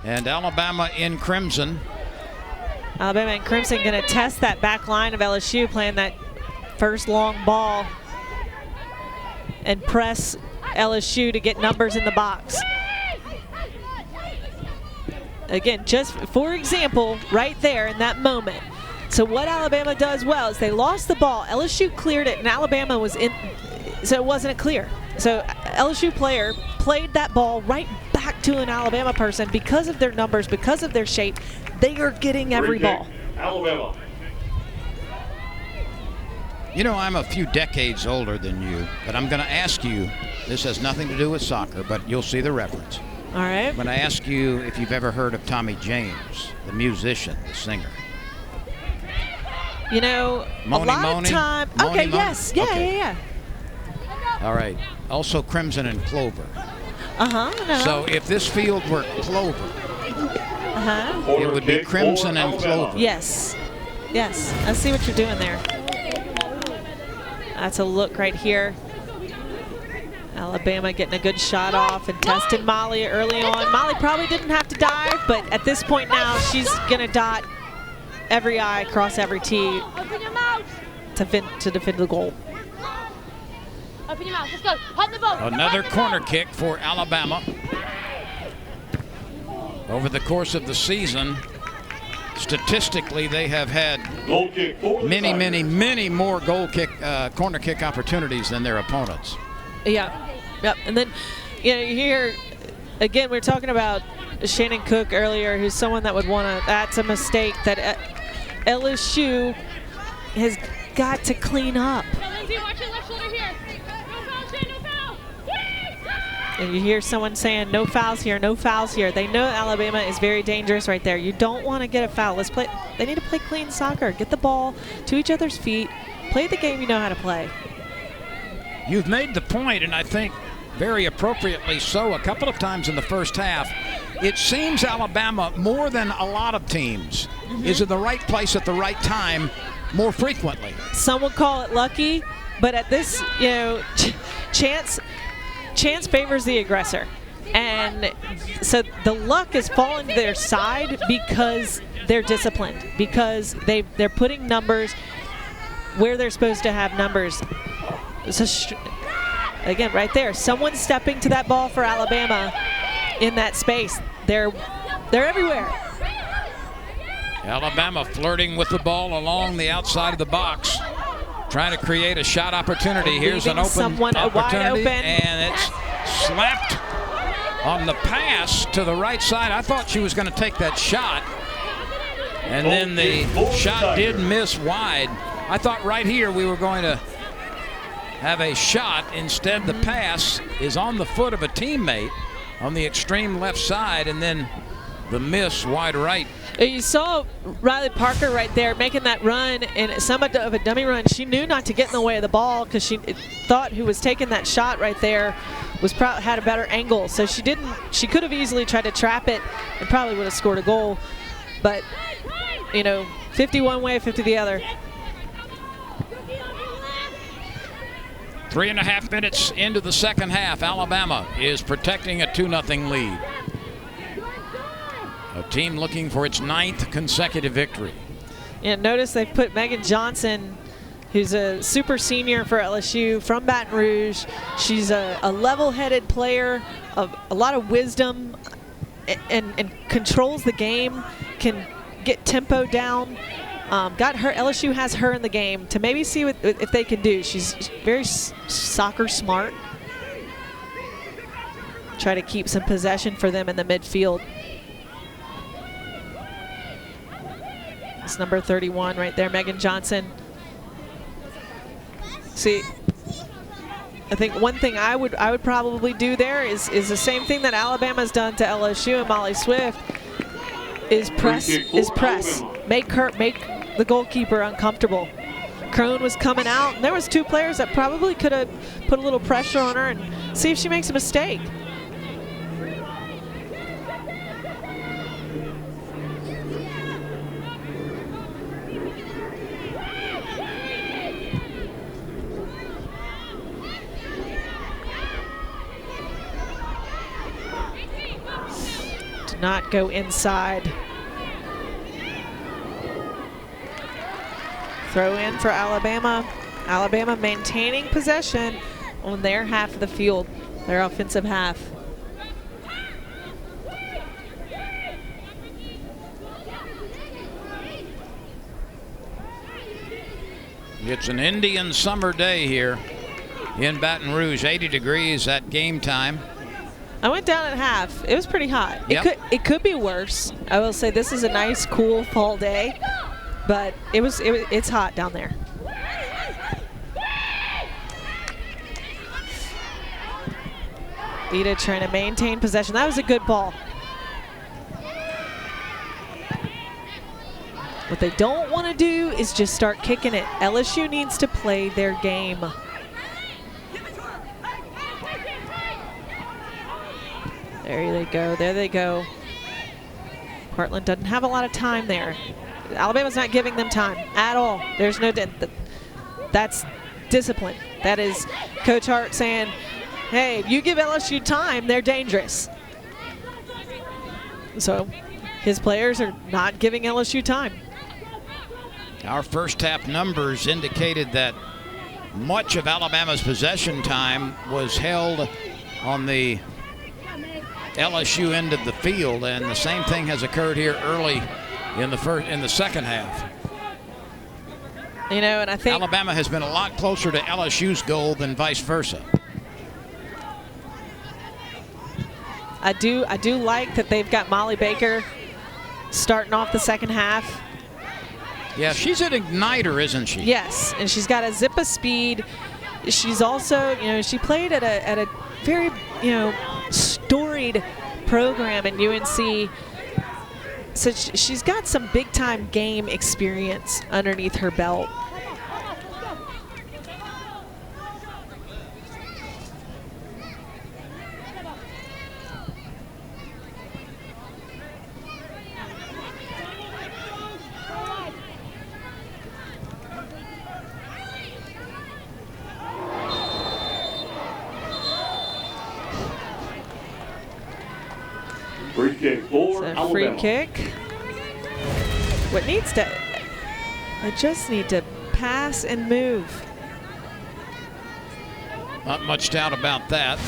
and Alabama in crimson. Alabama in crimson going to test that back line of LSU, playing that first long ball and press LSU to get numbers in the box. Again, just for example, right there in that moment. So what Alabama does well is they lost the ball. LSU cleared it, and Alabama was in, so it wasn't clear. So LSU player played that ball right back to an Alabama person. Because of their numbers, because of their shape, they are getting every ball. Alabama. I'm a few decades older than you, but I'm going to ask you, this has nothing to do with soccer, but you'll see the reference. All right. I'm going to ask you if you've ever heard of Tommy James, the musician, the singer. A lot of time. Okay, yes. Yeah. All right. Also Crimson and Clover. No. So if this field were Clover, it would be Crimson and Clover. Yes. I see what you're doing there. That's a look right here. Alabama getting a good shot off and testing Molly early on. Molly probably didn't have to dive, but at this point now, she's going to dot every I, cross every T to defend the goal. Open your mouth. Let's go. Hunt the ball. Another corner kick for Alabama. Over the course of the season, statistically, they have had many more corner kick opportunities than their opponents. Yeah. Yep. And then, you hear, again, we were talking about Shannon Cook earlier, who's someone that would want to, that's a mistake that LSU has got to clean up. Lindsay, watch your left shoulder here. No foul, Shay, no foul. And you hear someone saying, no fouls here, no fouls here. They know Alabama is very dangerous right there. You don't want to get a foul. They need to play clean soccer. Get the ball to each other's feet. Play the game you know how to play. You've made the point, and I think very appropriately so, a couple of times in the first half. It seems Alabama, more than a lot of teams, is in the right place at the right time more frequently. Some would call it lucky, but at this, chance favors the aggressor. And so the luck is falling to their side because they're disciplined, because they're putting numbers where they're supposed to have numbers. So again, right there, someone stepping to that ball for Alabama in that space. They're everywhere. Alabama flirting with the ball along the outside of the box, trying to create a shot opportunity. Here's an open opportunity, wide open, and it's slapped on the pass to the right side. I thought she was going to take that shot, and then the shot did miss wide. I thought right here we were going to have a shot. Instead, the pass is on the foot of a teammate on the extreme left side, and then the miss wide right. You saw Riley Parker right there making that run, and somewhat of a dummy run. She knew not to get in the way of the ball because she thought who was taking that shot right there had a better angle. So she didn't. She could have easily tried to trap it and probably would have scored a goal. But 50 one way, 50 the other. 3.5 minutes into the second half. Alabama is protecting a 2-0 lead. A team looking for its 9th consecutive victory. And notice they've put Megan Johnson, who's a super senior for LSU from Baton Rouge. She's a level-headed player of a lot of wisdom and controls the game, can get tempo down. Got her. LSU has her in the game to maybe see if they can do. She's very soccer smart. Try to keep some possession for them in the midfield. It's number 31 right there, Megan Johnson. See, I think one thing I would probably do there is the same thing that Alabama's done to LSU and Molly Swift. Is press. Make the goalkeeper uncomfortable. Crone was coming out, and there was 2 players that probably could have put a little pressure on her and see if she makes a mistake. Do not go inside. Throw in for Alabama. Alabama maintaining possession on their half of the field, their offensive half. It's an Indian summer day here in Baton Rouge. 80 degrees at game time. I went down at half. It was pretty hot. Yep. It could be worse. I will say this is a nice, cool fall day. But it's hot down there. Ida trying to maintain possession. That was a good ball. What they don't want to do is just start kicking it. LSU needs to play their game. There they go. There they go. Portland doesn't have a lot of time there. Alabama's not giving them time at all. There's no, that's discipline. That is Coach Hart saying, hey, if you give LSU time, they're dangerous. So his players are not giving LSU time. Our first half numbers indicated that much of Alabama's possession time was held on the LSU end of the field, and the same thing has occurred here early in the second half. You know, and I think Alabama has been a lot closer to LSU's goal than vice versa. I do like that they've got Molly Baker starting off the second half. Yeah, she's an igniter, isn't she? Yes, and she's got a zip of speed. She's also, you know, she played at a very, you know, storied program in UNC. So she's got some big-time game experience underneath her belt. Free kick for It's a Alabama. free kick. What needs to, I just need to pass and move. Not much doubt about that.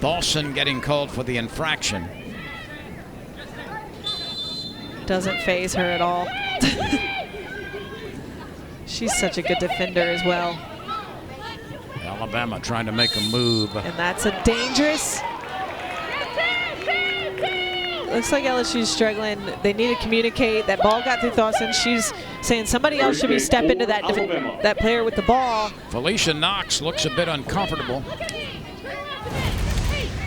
Dawson getting called for the infraction. Doesn't faze her at all. She's such a good defender as well. Alabama trying to make a move. And that's a dangerous. Looks like LSU's struggling. They need to communicate. That ball got through Dawson. She's saying somebody else should be stepping to that player with the ball. Felicia Knox looks a bit uncomfortable.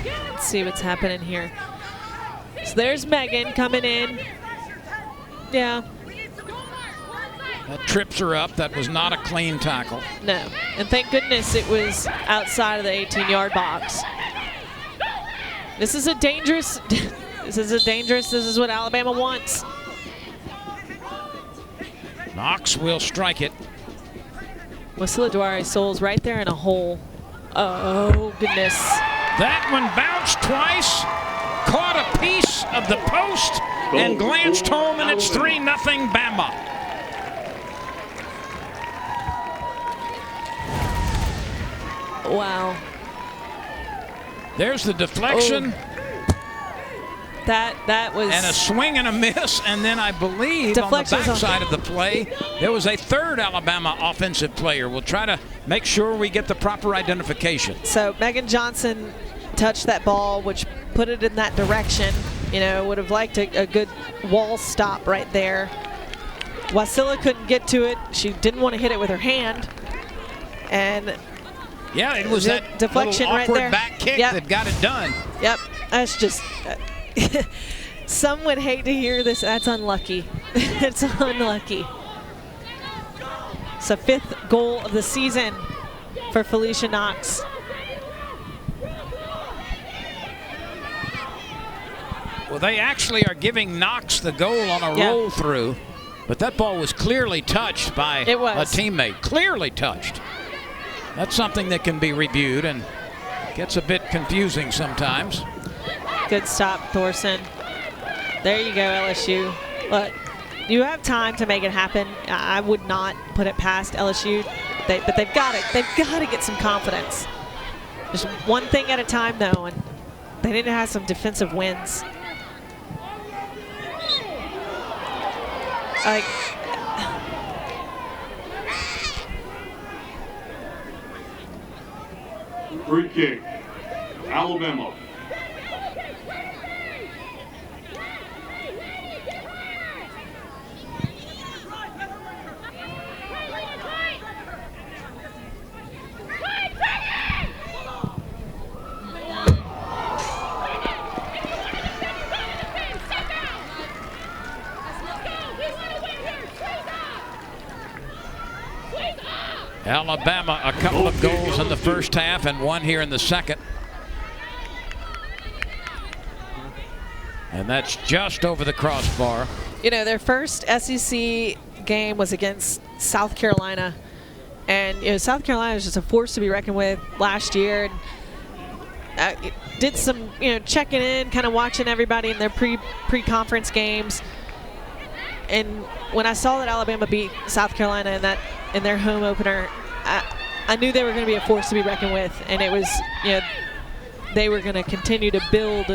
Let's see what's happening here. So there's Megan coming in. Yeah. That trips her up. That was not a clean tackle. No. And thank goodness it was outside of the 18-yard box. This is a dangerous. This is what Alabama wants. Knox will strike it. Wasila Duare-Souls right there in a hole. Oh, goodness. That one bounced twice, caught a piece of the post, and glanced home, and it's 3-0 Bama. Wow. There's the deflection. Oh. That was... And a swing and a miss, and then I believe on the backside of the play, there was a third Alabama offensive player. We'll try to make sure we get the proper identification. So Megan Johnson touched that ball, which put it in that direction. You know, would have liked a good wall stop right there. Wasila couldn't get to it. She didn't want to hit it with her hand. And yeah, it was that deflection little awkward right there. Back kick that got it done. Yep, that's just... some would hate to hear this. That's unlucky. It's unlucky. So 5th goal of the season for Felicia Knox. Well, they actually are giving Knox the goal on a roll through, but that ball was clearly touched by a teammate. Clearly touched. That's something that can be reviewed and gets a bit confusing sometimes. Good stop, Thorson. There you go, LSU. Look, you have time to make it happen. I would not put it past LSU, but they've got it. They've got to get some confidence. Just one thing at a time, though, and they need to have some defensive wins. Like, free kick, Alabama. Alabama, a couple of goals in the first half and one here in the second. And that's just over the crossbar. You know, their first SEC game was against South Carolina. And, you know, South Carolina was just a force to be reckoned with last year. And did some, you know, checking in, kind of watching everybody in their pre-conference games. And when I saw that Alabama beat South Carolina in their home opener, I knew they were going to be a force to be reckoned with, and it was, you know, they were going to continue to build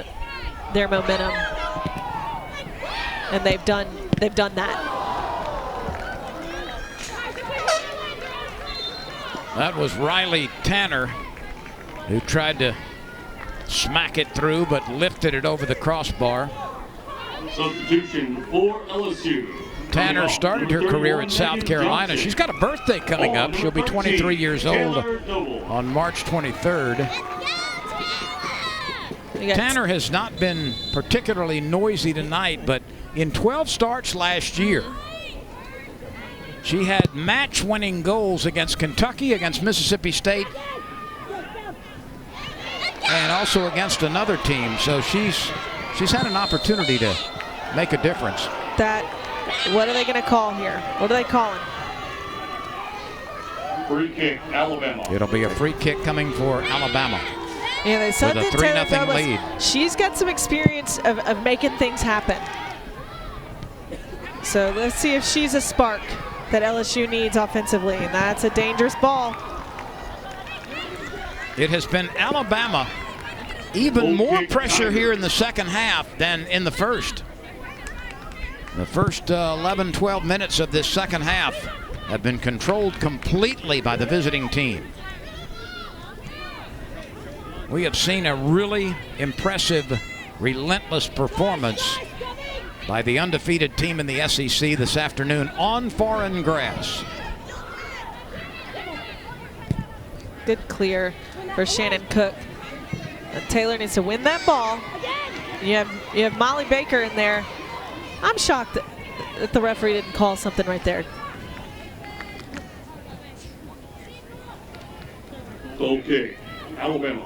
their momentum, and they've done that. That was Riley Tanner who tried to smack it through, but lifted it over the crossbar. Substitution for LSU. Tanner started her career at South Carolina. She's got a birthday coming up. She'll be 23 years old on March 23rd. Tanner has not been particularly noisy tonight, but in 12 starts last year, she had match-winning goals against Kentucky, against Mississippi State, and also against another team. So she's had an opportunity to make a difference. What are they going to call here? What are they calling? Free kick, Alabama. It'll be a free kick coming for Alabama. Yeah, they said with a 3-0 lead. She's got some experience of making things happen. So let's see if she's a spark that LSU needs offensively, and that's a dangerous ball. It has been Alabama. Even more pressure here in the second half than in the first. The first 11, 12 minutes of this second half have been controlled completely by the visiting team. We have seen a really impressive, relentless performance by the undefeated team in the SEC this afternoon on foreign grass. Good clear for Shannon Cook. Taylor needs to win that ball. You have Molly Baker in there. I'm shocked that the referee didn't call something right there. Okay, Alabama.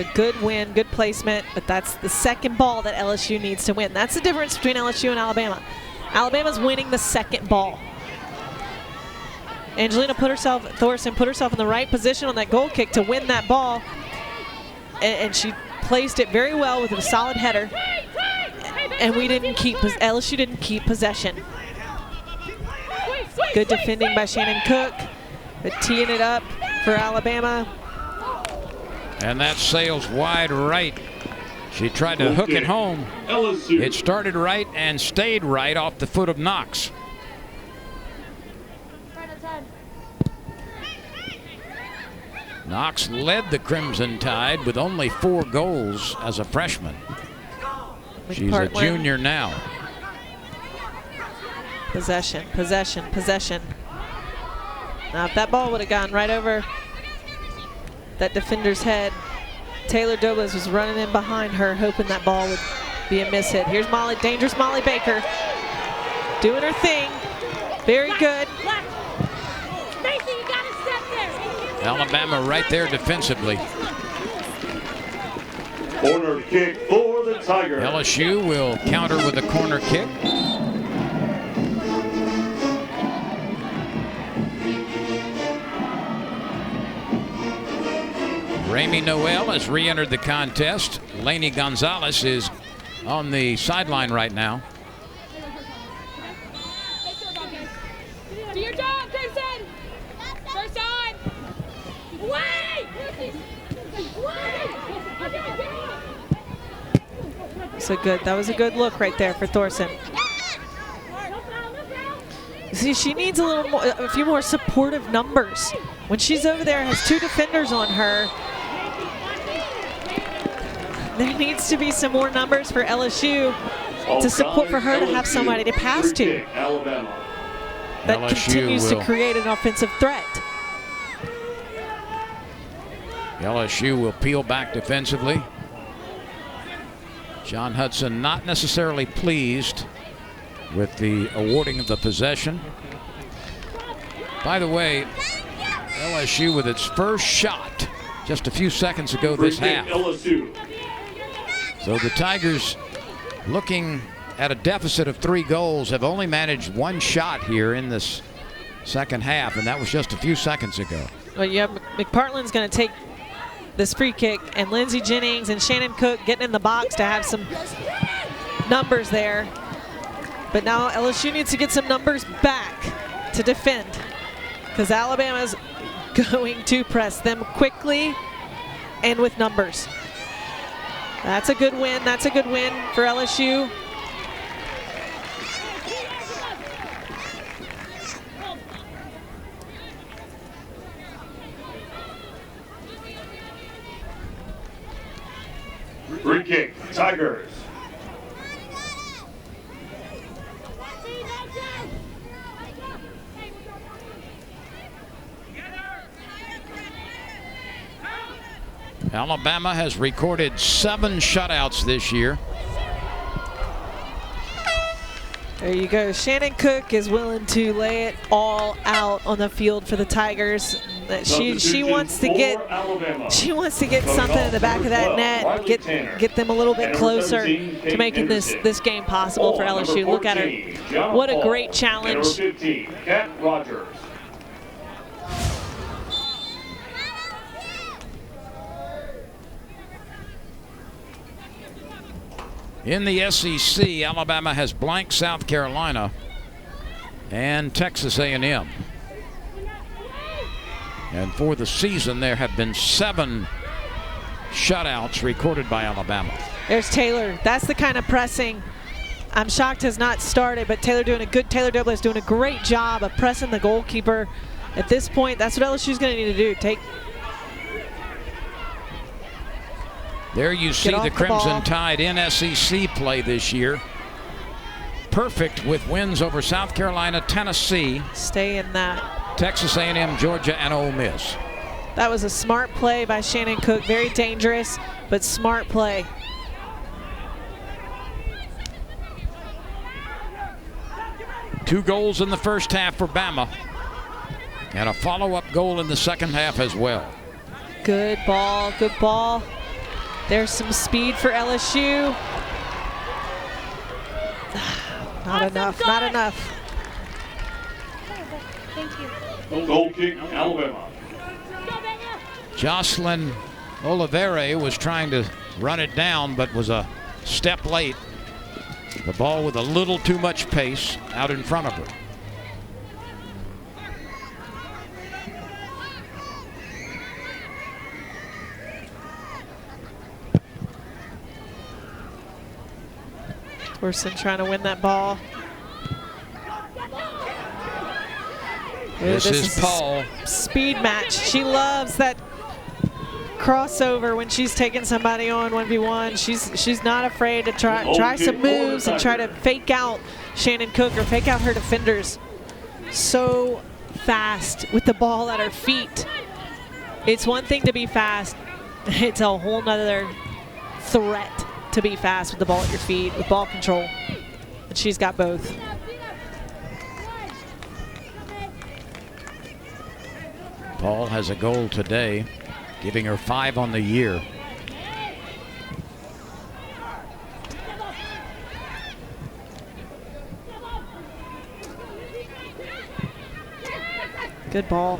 a good win, good placement, but that's the second ball that LSU needs to win. That's the difference between LSU and Alabama. Alabama's winning the second ball. Angelina Thorson put herself in the right position on that goal kick to win that ball, and she placed it very well with a solid header. And LSU didn't keep possession. Good defending by Shannon Cook, but teeing it up for Alabama. And that sails wide right. She tried to hook it home. LSU. It started right and stayed right off the foot of Knox. Knox led the Crimson Tide with only 4 goals as a freshman. She's a junior now. Possession, possession, possession. Now, if that ball would have gone right over that defender's head, Taylor Dobles was running in behind her, hoping that ball would be a miss hit. Here's Molly, dangerous Molly Baker, doing her thing. Very good. Alabama right there defensively. Corner kick for the Tigers. LSU will counter with a corner kick. Ramey Noel has re-entered the contest. Lainey Gonzalez is on the sideline right now. Do your job, Crimson! First on! Away! So good. That was a good look right there for Thorson. See, she needs a few more supportive numbers. When she's over there, has 2 defenders on her. There needs to be some more numbers for LSU to support for her to have somebody to pass to. That continues to create an offensive threat. LSU will peel back defensively. John Hudson not necessarily pleased with the awarding of the possession. By the way, LSU with its first shot just a few seconds ago this half. So the Tigers, looking at a deficit of 3 goals, have only managed 1 shot here in this second half, and that was just a few seconds ago. Well, you have McPartland's going to take this free kick, and Lindsey Jennings and Shannon Cook getting in the box to have some numbers there. But now LSU needs to get some numbers back to defend, because Alabama's going to press them quickly and with numbers. That's a good win. That's a good win for LSU. Free kick, Tigers. Alabama has recorded 7 shutouts this year. There you go. Shannon Cook is willing to lay it all out on the field for the Tigers. She wants to get something in the back of that net, get them a little bit closer to making this game possible for LSU. Look at her. What a great challenge. Number 15, Kat Rogers. In the SEC, Alabama has blanked South Carolina and Texas A&M. And for the season, there have been 7 shutouts recorded by Alabama. There's Taylor. That's the kind of pressing I'm shocked has not started, but Taylor Dobles doing a great job of pressing the goalkeeper. At this point, that's what LSU's going to need to do. There you see the Crimson Tide in SEC play this year. Perfect with wins over South Carolina, Tennessee. Stay in that. Texas A&M, Georgia, and Ole Miss. That was a smart play by Shannon Cook. Very dangerous, but smart play. Two goals in the first half for Bama, and a follow-up goal in the second half as well. Good ball, good ball. There's some speed for LSU. Not enough, not enough. Thank you. Goal kick, Alabama. Jocelyn Olivere was trying to run it down, but was a step late. The ball with a little too much pace out in front of her. Thorson trying to win that ball. This is Paul. Speed match. She loves that crossover when she's taking somebody on 1v1. She's not afraid to try some moves and try to fake out Shannon Cook or fake out her defenders. So fast with the ball at her feet. It's one thing to be fast. It's a whole nother threat to be fast with the ball at your feet, with ball control. And she's got both. Paul has a goal today, giving her 5 on the year. Good ball.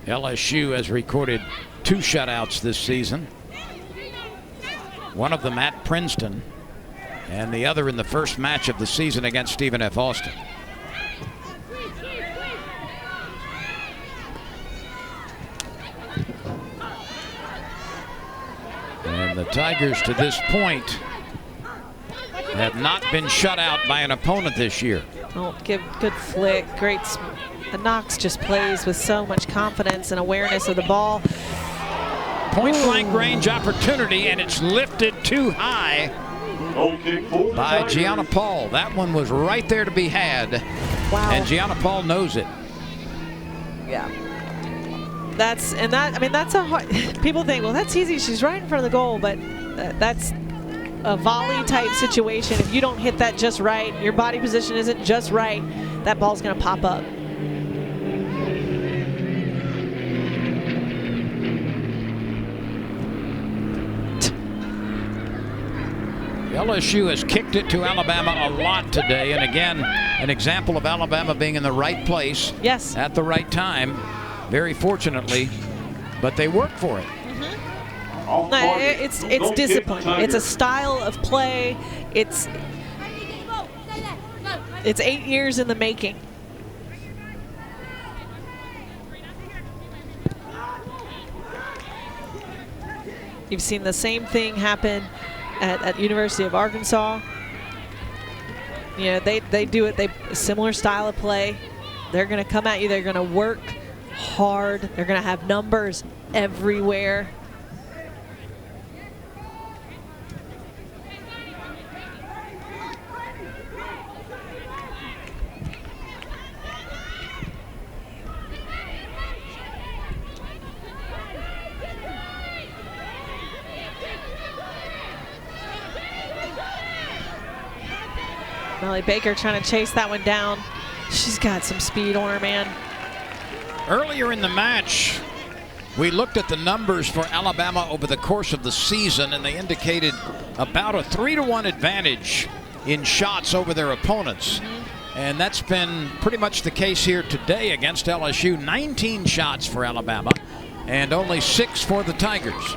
LSU has recorded 2 shutouts this season. One of them at Princeton, and the other in the first match of the season against Stephen F. Austin. And the Tigers to this point have not been shut out by an opponent this year. Oh, good flick, great. Knox just plays with so much confidence and awareness of the ball. Point blank range opportunity, and it's lifted too high by Gianna Paul. That one was right there to be had. Wow. And Gianna Paul knows it. Yeah. That's a hard, people think, well, that's easy. She's right in front of the goal, but that's a volley type situation. If you don't hit that just right, your body position isn't just right, that ball's going to pop up. LSU has kicked it to Alabama a lot today, and again, an example of Alabama being in the right place, yes, at the right time, very fortunately, but they work for it. Mm-hmm. No, it's discipline. It's a style of play. It's 8 years in the making. You've seen the same thing happen at University of Arkansas. You know, they do it. A similar style of play. They're going to come at you. They're going to work hard. They're going to have numbers everywhere. Melly Baker trying to chase that one down. She's got some speed on her, man. Earlier in the match, we looked at the numbers for Alabama over the course of the season, and they indicated about a 3-to-1 advantage in shots over their opponents. And that's been pretty much the case here today against LSU. 19 shots for Alabama and only 6 for the Tigers.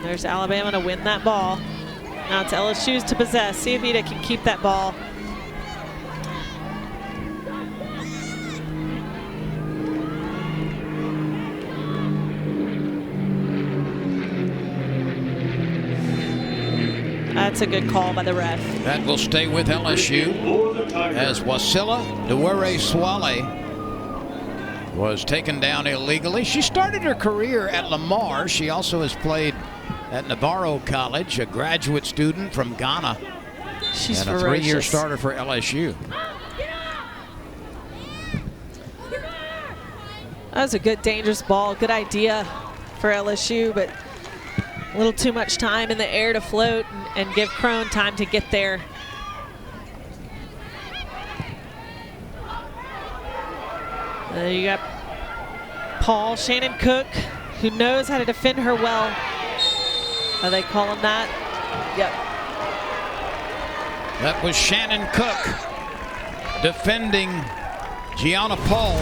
There's Alabama to win that ball. Now it's LSU's to possess. See if Ida can keep that ball. That's a good call by the ref. That will stay with LSU as Wasila Dewere Swale was taken down illegally. She started her career at Lamar. She also has played at Navarro College, a graduate student from Ghana. She's and a ferocious. 3-year starter for LSU. That was a good, dangerous ball. Good idea. for LSU, but a little too much time in the air to float and give Crone time to get there. You got Paul, Shannon Cook, who knows how to defend her well. Are they calling that? Yep. That was Shannon Cook defending Gianna Paul.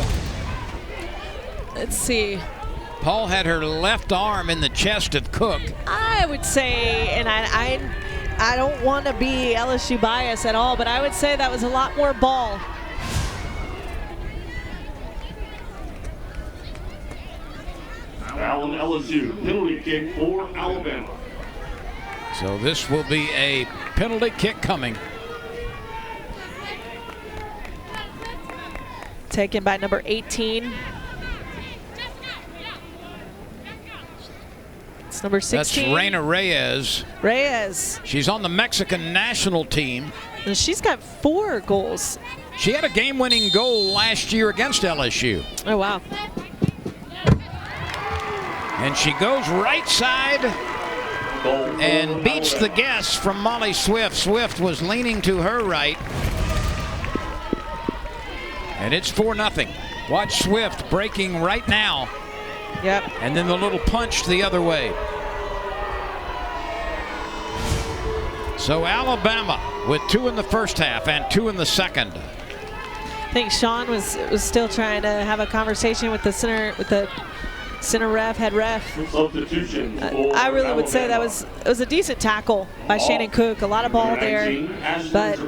Let's see. Paul had her left arm in the chest of Cook. I would say, and I don't want to be LSU bias at all, but I would say that was a lot more ball. Foul on LSU. Penalty kick for Alabama. So this will be a penalty kick coming. Taken by number 18. It's number 16. That's Reina Reyes. Reyes. She's on the Mexican national team. And she's got 4 goals. She had a game-winning goal last year against LSU. Oh, wow. And she goes right side and beats the guess from Molly Swift. Swift was leaning to her right. And it's 4-0. Watch Swift breaking right now. Yep. And then the little punch the other way. So Alabama with 2 in the first half and 2 in the second. I think Sean was still trying to have a conversation with the center ref, head ref. Substitution. I really would say it was a decent tackle by Shannon Cook. A lot of ball there, but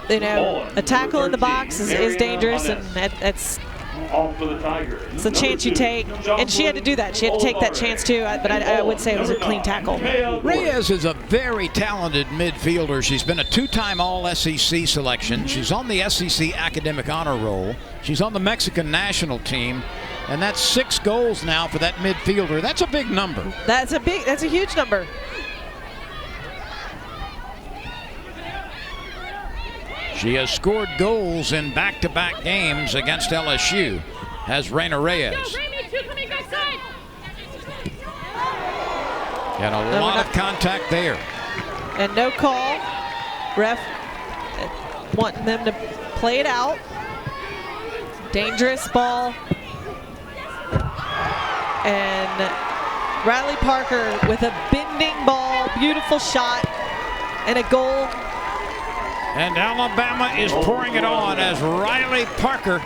you know, a tackle in the box is dangerous, and that's it's a chance you take. And she had to do that. She had to take that chance too. But I would say it was a clean tackle. Reyes is a very talented midfielder. She's been a 2-time All-SEC selection. She's on the SEC Academic Honor Roll. She's on the Mexican national team. And that's 6 goals now for that midfielder. That's a big number. That's a huge number. She has scored goals in back-to-back games against LSU, has Reina Reyes. And a lot of contact there. And no call. Ref wanting them to play it out. Dangerous ball. And Riley Parker with a bending ball, beautiful shot, and a goal. And Alabama is pouring it on as Riley Parker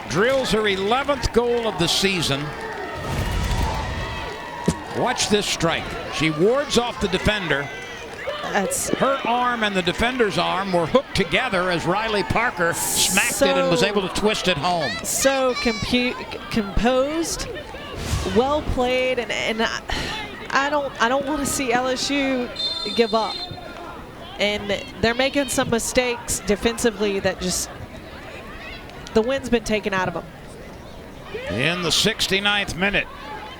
drills her 11th goal of the season. Watch this strike. She wards off the defender. Her arm and the defender's arm were hooked together as Riley Parker smacked it and was able to twist it home. So composed, well played, and I don't want to see LSU give up. And they're making some mistakes defensively that just the wind's been taken out of them. In the 69th minute,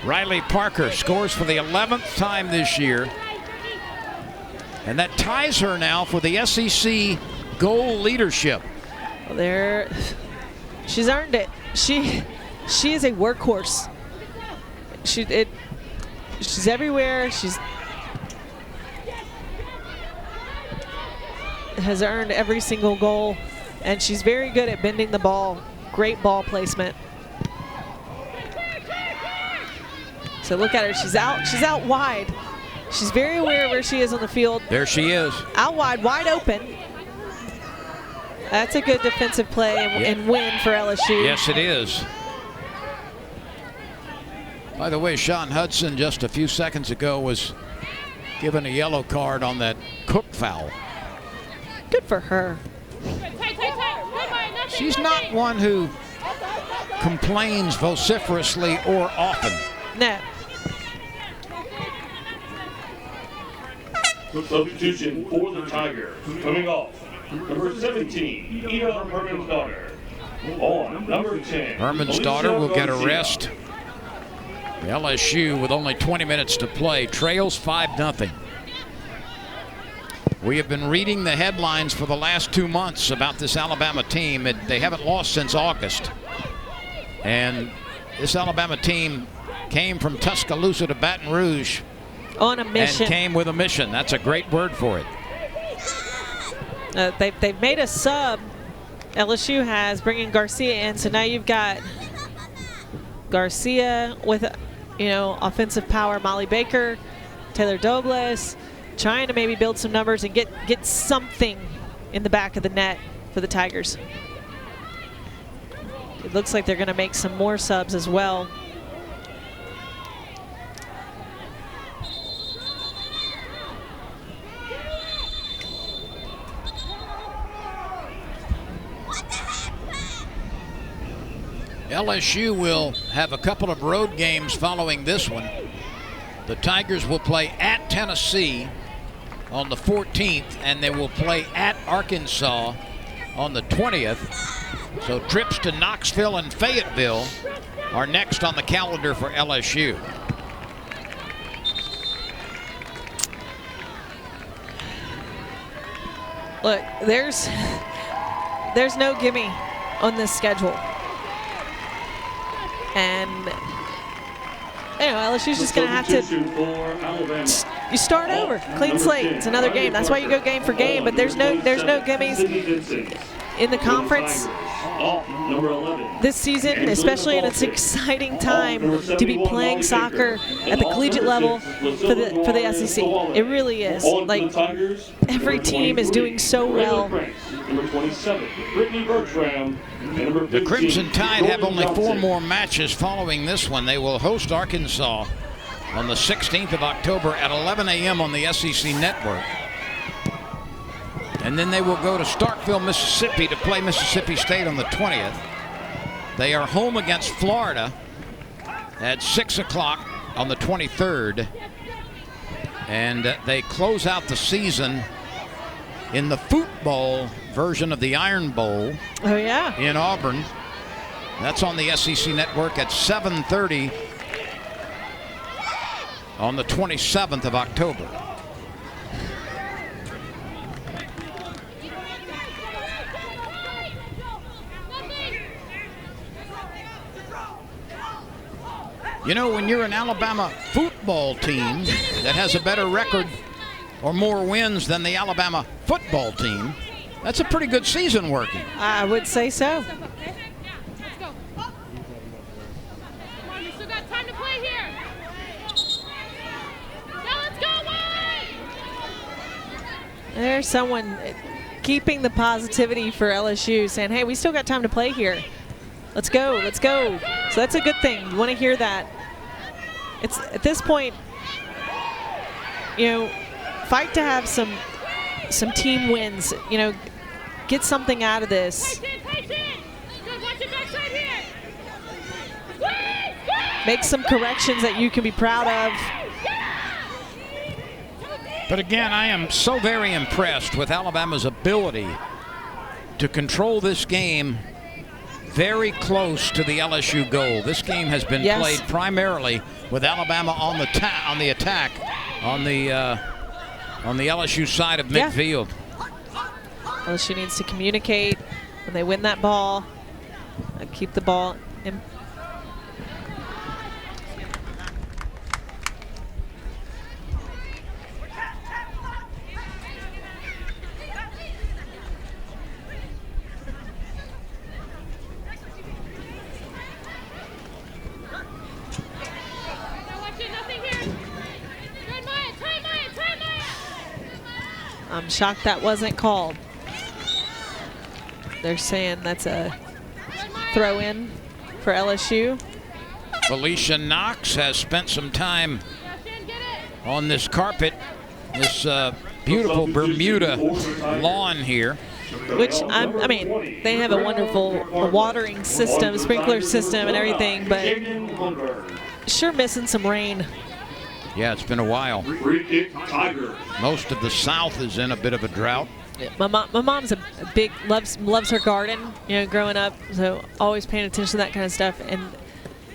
Riley Parker scores for the 11th time this year. And that ties her now for the SEC goal leadership. She's earned it. She is a workhorse. She's everywhere. She's has earned every single goal, and she's very good at bending the ball. Great ball placement. So look at her. She's out wide. She's very aware of where she is on the field. There she is. Out wide open. That's a good defensive play and win for LSU. Yes, it is. By the way, Sean Hudson just a few seconds ago was given a yellow card on that Cook foul. Good for her. She's not one who complains vociferously or often. No. Substitution for the Tigers. Coming off, number 17, Ida Herman's daughter. On number 10, Herman's daughter will get a rest. LSU, with only 20 minutes to play, trails 5-0. We have been reading the headlines for the last 2 months about this Alabama team. They haven't lost since August. And this Alabama team came from Tuscaloosa to Baton Rouge. On a mission. And came with a mission. That's a great word for it. They've made a sub. LSU has, bringing Garcia in. So now you've got Garcia with, offensive power. Molly Baker, Taylor Douglas, trying to maybe build some numbers and get something in the back of the net for the Tigers. It looks like they're going to make some more subs as well. LSU will have a couple of road games following this one. The Tigers will play at Tennessee on the 14th, and they will play at Arkansas on the 20th. So trips to Knoxville and Fayetteville are next on the calendar for LSU. Look, there's no gimme on this schedule. And LSU's just going to have to. You start over, clean slate. It's another game. That's why you go game for game. But there's no gimmies in the conference this season, especially in its exciting time to be playing soccer at the collegiate level for the SEC. It really is. Like, every team is doing so well. The Crimson Tide have only 4 more matches following this one. They will host Arkansas on the 16th of October at 11 a.m. on the SEC Network. And then they will go to Starkville, Mississippi to play Mississippi State on the 20th. They are home against Florida at 6 o'clock on the 23rd. And they close out the season in the football version of the Iron Bowl. Oh, yeah. In Auburn. That's on the SEC Network at 7:30 on the 27th of October. When you're an Alabama football team that has a better record or more wins than the Alabama football team, that's a pretty good season working. I would say so. Let's go. Come on, we still got time to play here. Now let's go, Wade! There's someone keeping the positivity for LSU, saying, hey, we still got time to play here. Let's go, let's go. So that's a good thing. You want to hear that. It's at this point, fight to have some team wins. Get something out of this. Make some corrections that you can be proud of. But again, I am so very impressed with Alabama's ability to control this game very close to the LSU goal. This game has been played primarily with Alabama on the attack on the LSU side of midfield. LSU needs to communicate when they win that ball and keep the ball in. I'm shocked that wasn't called. They're saying that's a throw in for LSU. Felicia Knox has spent some time on this carpet, this beautiful Bermuda lawn here. Which, I mean, they have a wonderful watering system, sprinkler system and everything, but sure missing some rain. Yeah, it's been a while. Most of the South is in a bit of a drought. Yeah, my mom's a big, loves her garden, growing up, so always paying attention to that kind of stuff. And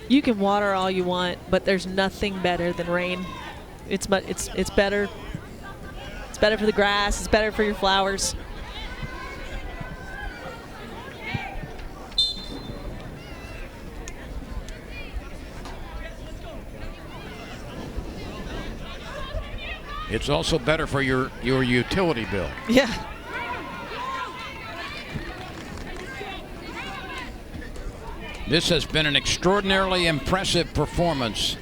you can water all you want, but there's nothing better than rain. It's better. It's better for the grass. It's better for your flowers. It's also better for your utility bill. Yeah. This has been an extraordinarily impressive performance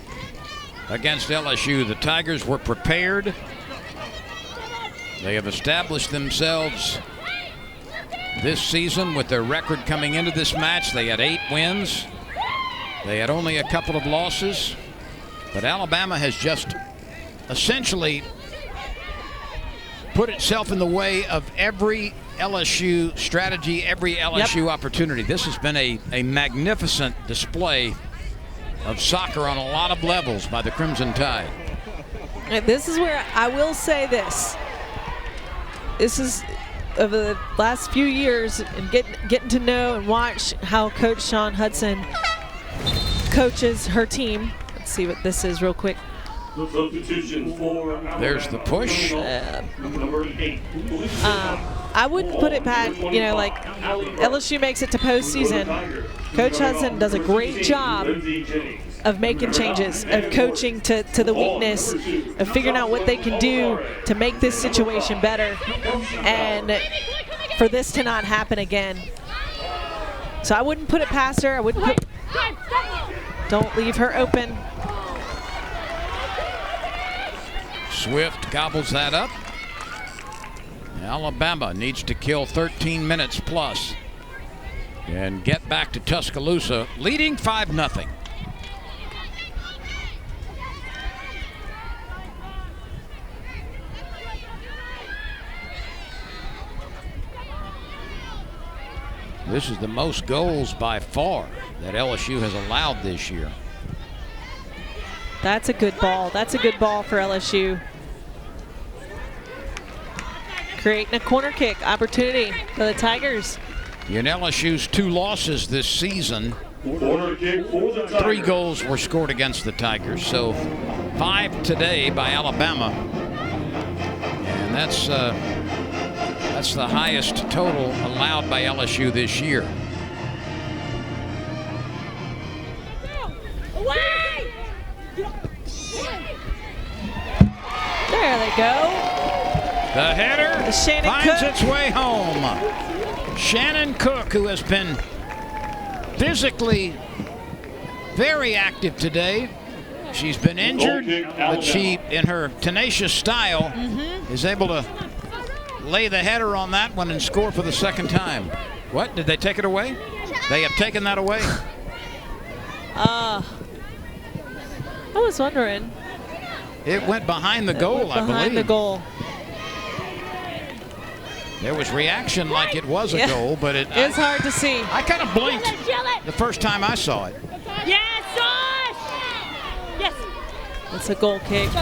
against LSU. The Tigers were prepared. They have established themselves this season with their record coming into this match. They had 8 wins. They had only a couple of losses. But Alabama has just essentially put itself in the way of every LSU strategy, every LSU opportunity. This has been a magnificent display of soccer on a lot of levels by the Crimson Tide. And this is where I will say this. This is over the last few years and getting to know and watch how Coach Sean Hudson coaches her team. Let's see what this is real quick. Substitution for There's the push. number 8. I wouldn't put it back, you know, like LSU makes it to postseason. Coach Hudson does a great job of making changes, of coaching to the weakness, of figuring out what they can do to make this situation better, and for this to not happen again. So I wouldn't put it past her. I wouldn't put, don't leave her open. Swift gobbles that up. Alabama needs to kill 13 minutes plus and get back to Tuscaloosa, leading 5-0. This is the most goals by far that LSU has allowed this year. That's a good ball. That's a good ball for LSU. Creating a corner kick opportunity for the Tigers. In LSU's 2 losses this season, Corner kick for the Tigers. 3 goals were scored against the Tigers. So 5 today by Alabama. And that's the highest total allowed by LSU this year. There they go. The header Shannon finds Cook. its way home. Shannon Cook, who has been physically very active today. She's been injured, but she, in her tenacious style, is able to lay the header on that one and score for the second time. What? Did they take it away? They have taken that away? I was wondering. It went behind the goal, I believe. Behind the goal. There was reaction like it was a goal, but it's hard to see. I kind of blinked the first time I saw it. Yes, Josh! Yes. It's a goal kick.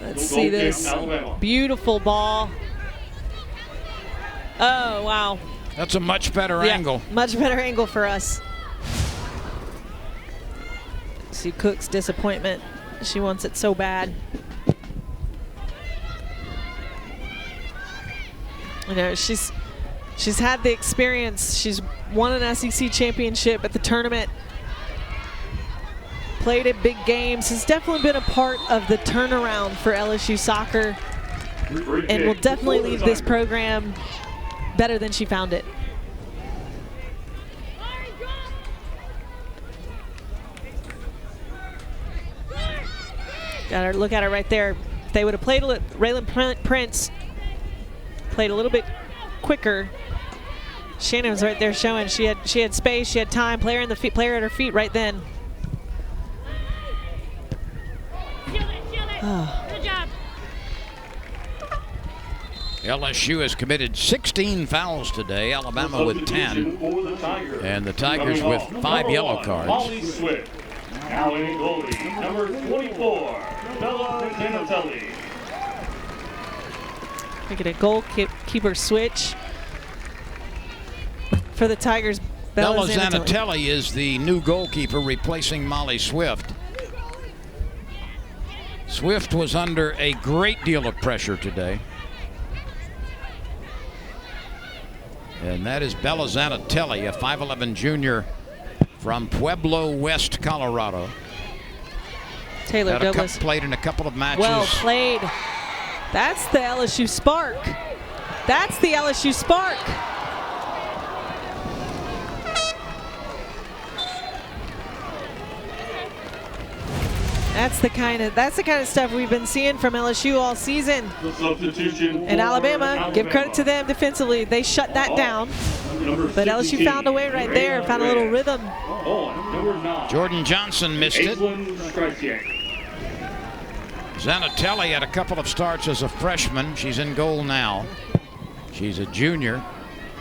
Let's see this. Beautiful ball. Oh, wow. That's a much better angle. Much better angle for us. See Cook's disappointment. She wants it so bad. You know, she's had the experience. She's won an SEC championship at the tournament. Played at big games. Has definitely been a part of the turnaround for LSU soccer, and will definitely leave this program better than she found it. Got her, look at her right there. If they would have played Raylan Prince played a little bit quicker. Shannon was right there showing she had space, she had time. Player at her feet right then. Good job. LSU has committed 16 fouls today. Alabama with 10, and the Tigers with 5 yellow cards. Molly Swift. Now in goalie, number 24, Bella Zanatelli. Look at a goalkeeper switch for the Tigers. Bella Zanatelli is the new goalkeeper replacing Molly Swift. Swift was under a great deal of pressure today. And that is Bella Zanatelli, a 5'11" junior from Pueblo, West Colorado. Taylor Douglas played in a couple of matches. well played. That's the LSU spark. That's the LSU spark. That's the kind of stuff we've been seeing from LSU all season. The substitution. And Alabama, give credit to them defensively. They shut that down. But LSU found a way right there, found a little rhythm. Jordan Johnson missed it. Zanatelli had a couple of starts as a freshman. She's in goal now. She's a junior.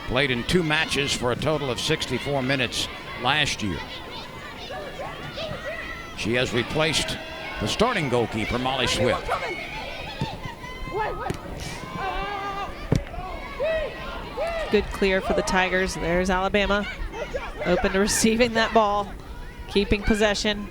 Played in 2 matches for a total of 64 minutes last year. She has replaced the starting goalkeeper, Molly Swift. Good clear for the Tigers. There's Alabama. Open to receiving that ball. Keeping possession.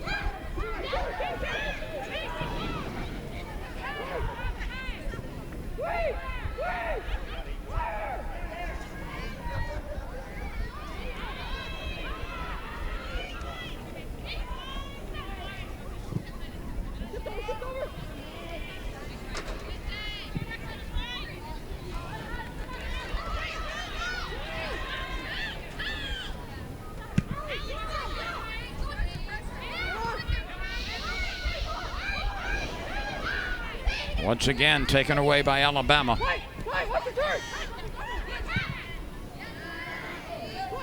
Once again, taken away by Alabama.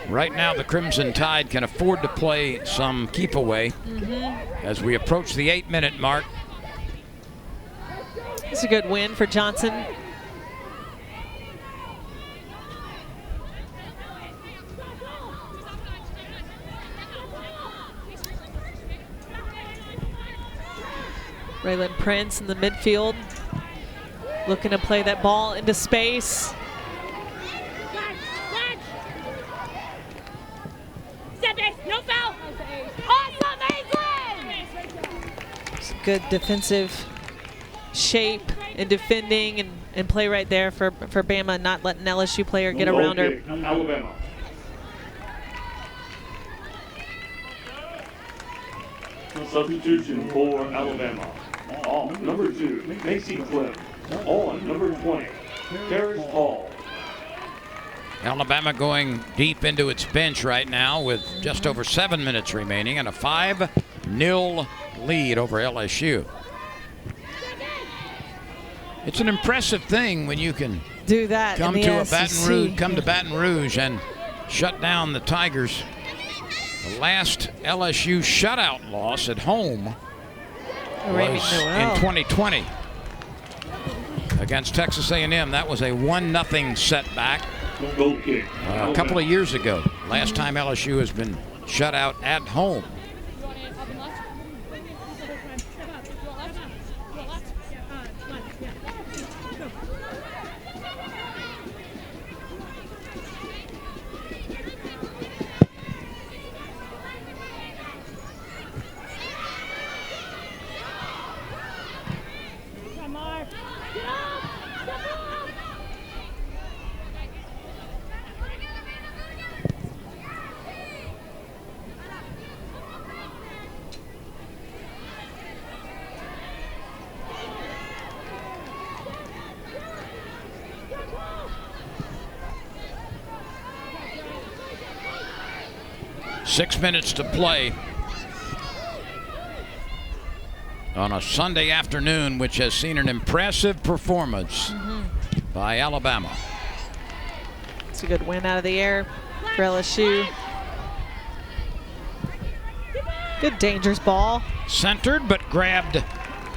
Right now, the Crimson Tide can afford to play some keep away as we approach the 8-minute mark. It's a good win for Johnson. Raylan Prince in the midfield, looking to play that ball into space. No foul. It's good defensive shape and defending and play right there for Bama, not letting LSU player get around her. Alabama. Substitution for Alabama. On number 2, Macy Cliff. On number 20, Paris Hall. Alabama going deep into its bench right now with just over 7 minutes remaining and a 5-0 lead over LSU. It's an impressive thing when you can do that. Come to Baton Rouge and shut down the Tigers. The last LSU shutout loss at home was in 2020 against Texas A&M. That was a 1-0 setback a couple of years ago. Last time LSU has been shut out at home. Six minutes to play on a Sunday afternoon, which has seen an impressive performance by Alabama. It's a good win out of the air for LSU. Good dangerous ball. Centered but grabbed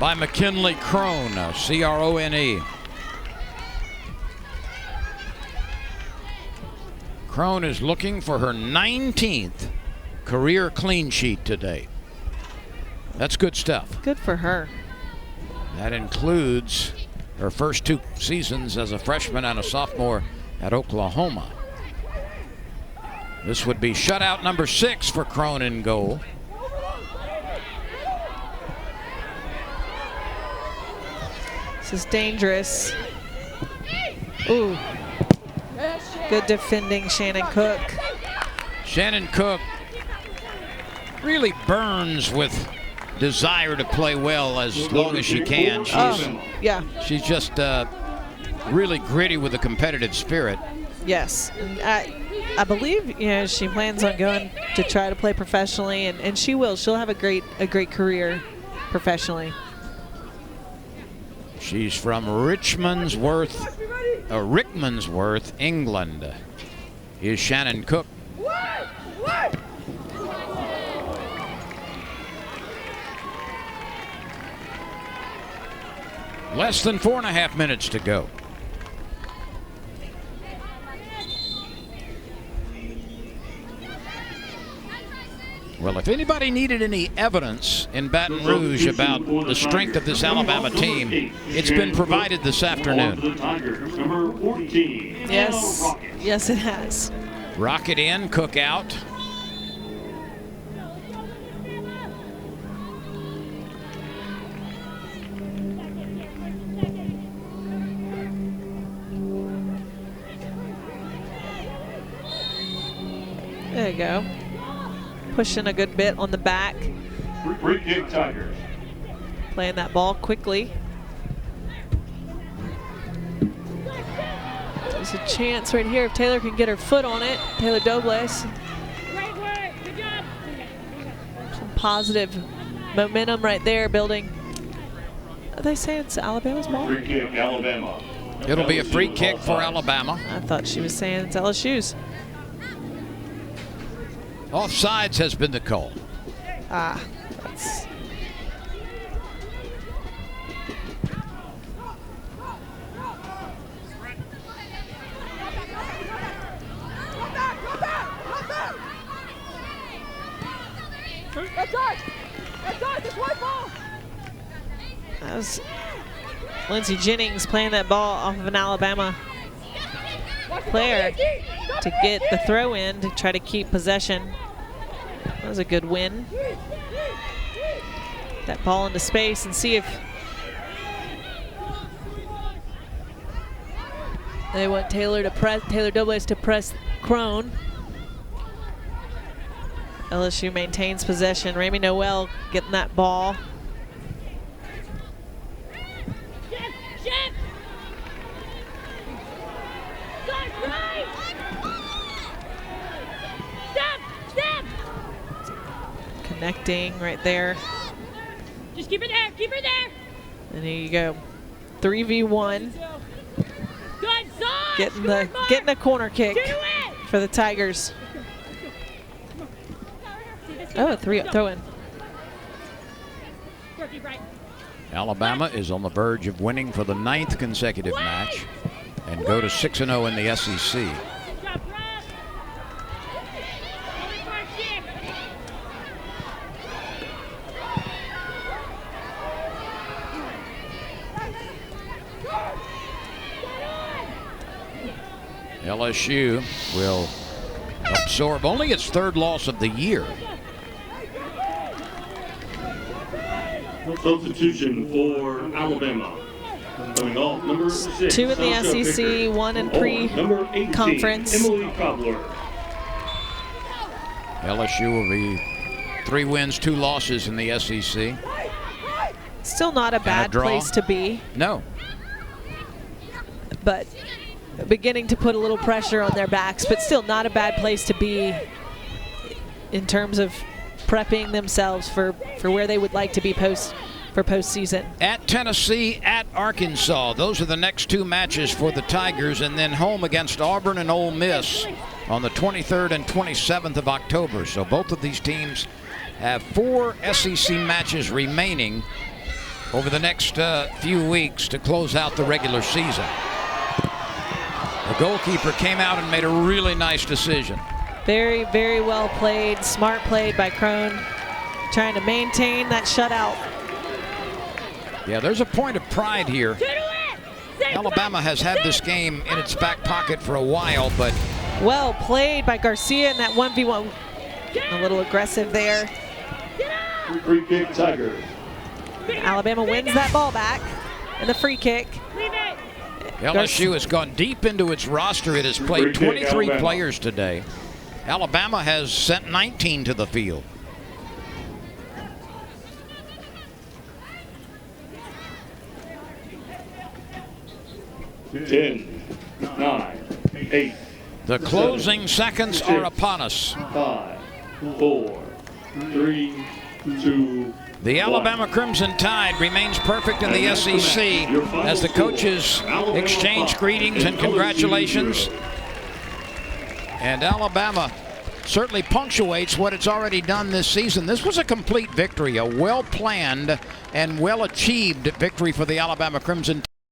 by McKinley Crone, C-R-O-N-E. Crone is looking for her 19th career clean sheet today. That's good stuff. Good for her. That includes her first 2 seasons as a freshman and a sophomore at Oklahoma. This would be shutout number 6 for Crone in goal. This is dangerous. Ooh. Good defending, Shannon Cook. Shannon Cook really burns with desire to play well as long as she can. She's just really gritty with a competitive spirit. Yes, and I believe she plans on going to try to play professionally, and she will. She'll have a great career professionally. She's from Rickmansworth, England. Here's Shannon Cook. Less than 4.5 minutes to go. Well, if anybody needed any evidence in Baton Rouge about the strength of this Alabama team, it's been provided this afternoon. Yes, it has. Rocket in, Cook out. There you go. Pushing a good bit on the back. Free kick, Tigers. Playing that ball quickly. There's a chance right here if Taylor can get her foot on it. Taylor Dobles. Great work. Good job. Some positive momentum right there building. Are they saying it's Alabama's ball? Free kick, Alabama. It'll be a free kick for Alabama. I thought she was saying it's LSU's. Offsides has been the call. That's... That was Lindsey Jennings playing that ball off of an Alabama player to get the throw in to try to keep possession. That was a good win. That ball into space and see if they want Taylor Dobles to press Crone. LSU maintains possession. Rami Noel getting that ball. Connecting right there. Just keep her there. Keep her there. And here you go. 3v1. Good side. Getting a corner kick for the Tigers. Oh, a throw in. Alabama is on the verge of winning for the 9th consecutive match and go to 6-0 in the SEC. LSU will absorb only its 3rd loss of the year. Substitution for Alabama. Coming off, number 6. 2 in the SEC, 1 in pre-conference. LSU will be 3 wins, 2 losses in the SEC. Still not a bad place to be. No. But beginning to put a little pressure on their backs, but still not a bad place to be in terms of prepping themselves for where they would like to be postseason. At Tennessee, at Arkansas. Those are the next 2 matches for the Tigers, and then home against Auburn and Ole Miss on the 23rd and 27th of October. So both of these teams have 4 SEC matches remaining over the next few weeks to close out the regular season. The goalkeeper came out and made a really nice decision. Very, very well played. Smart played by Crone, trying to maintain that shutout. Yeah, there's a point of pride here. Alabama has had this game in its back pocket for a while, but... Well played by Garcia in that 1v1. A little aggressive there. Free kick, Tigers. Alabama wins that ball back and the free kick. LSU has gone deep into its roster. It has played 23 players today. Alabama has sent 19 to the field. 10, 9, 8. The closing seconds are upon us. 5, 4, 3, 2. The Alabama Crimson Tide remains perfect in the SEC as the coaches exchange greetings and congratulations. And Alabama certainly punctuates what it's already done this season. This was a complete victory, a well-planned and well-achieved victory for the Alabama Crimson Tide.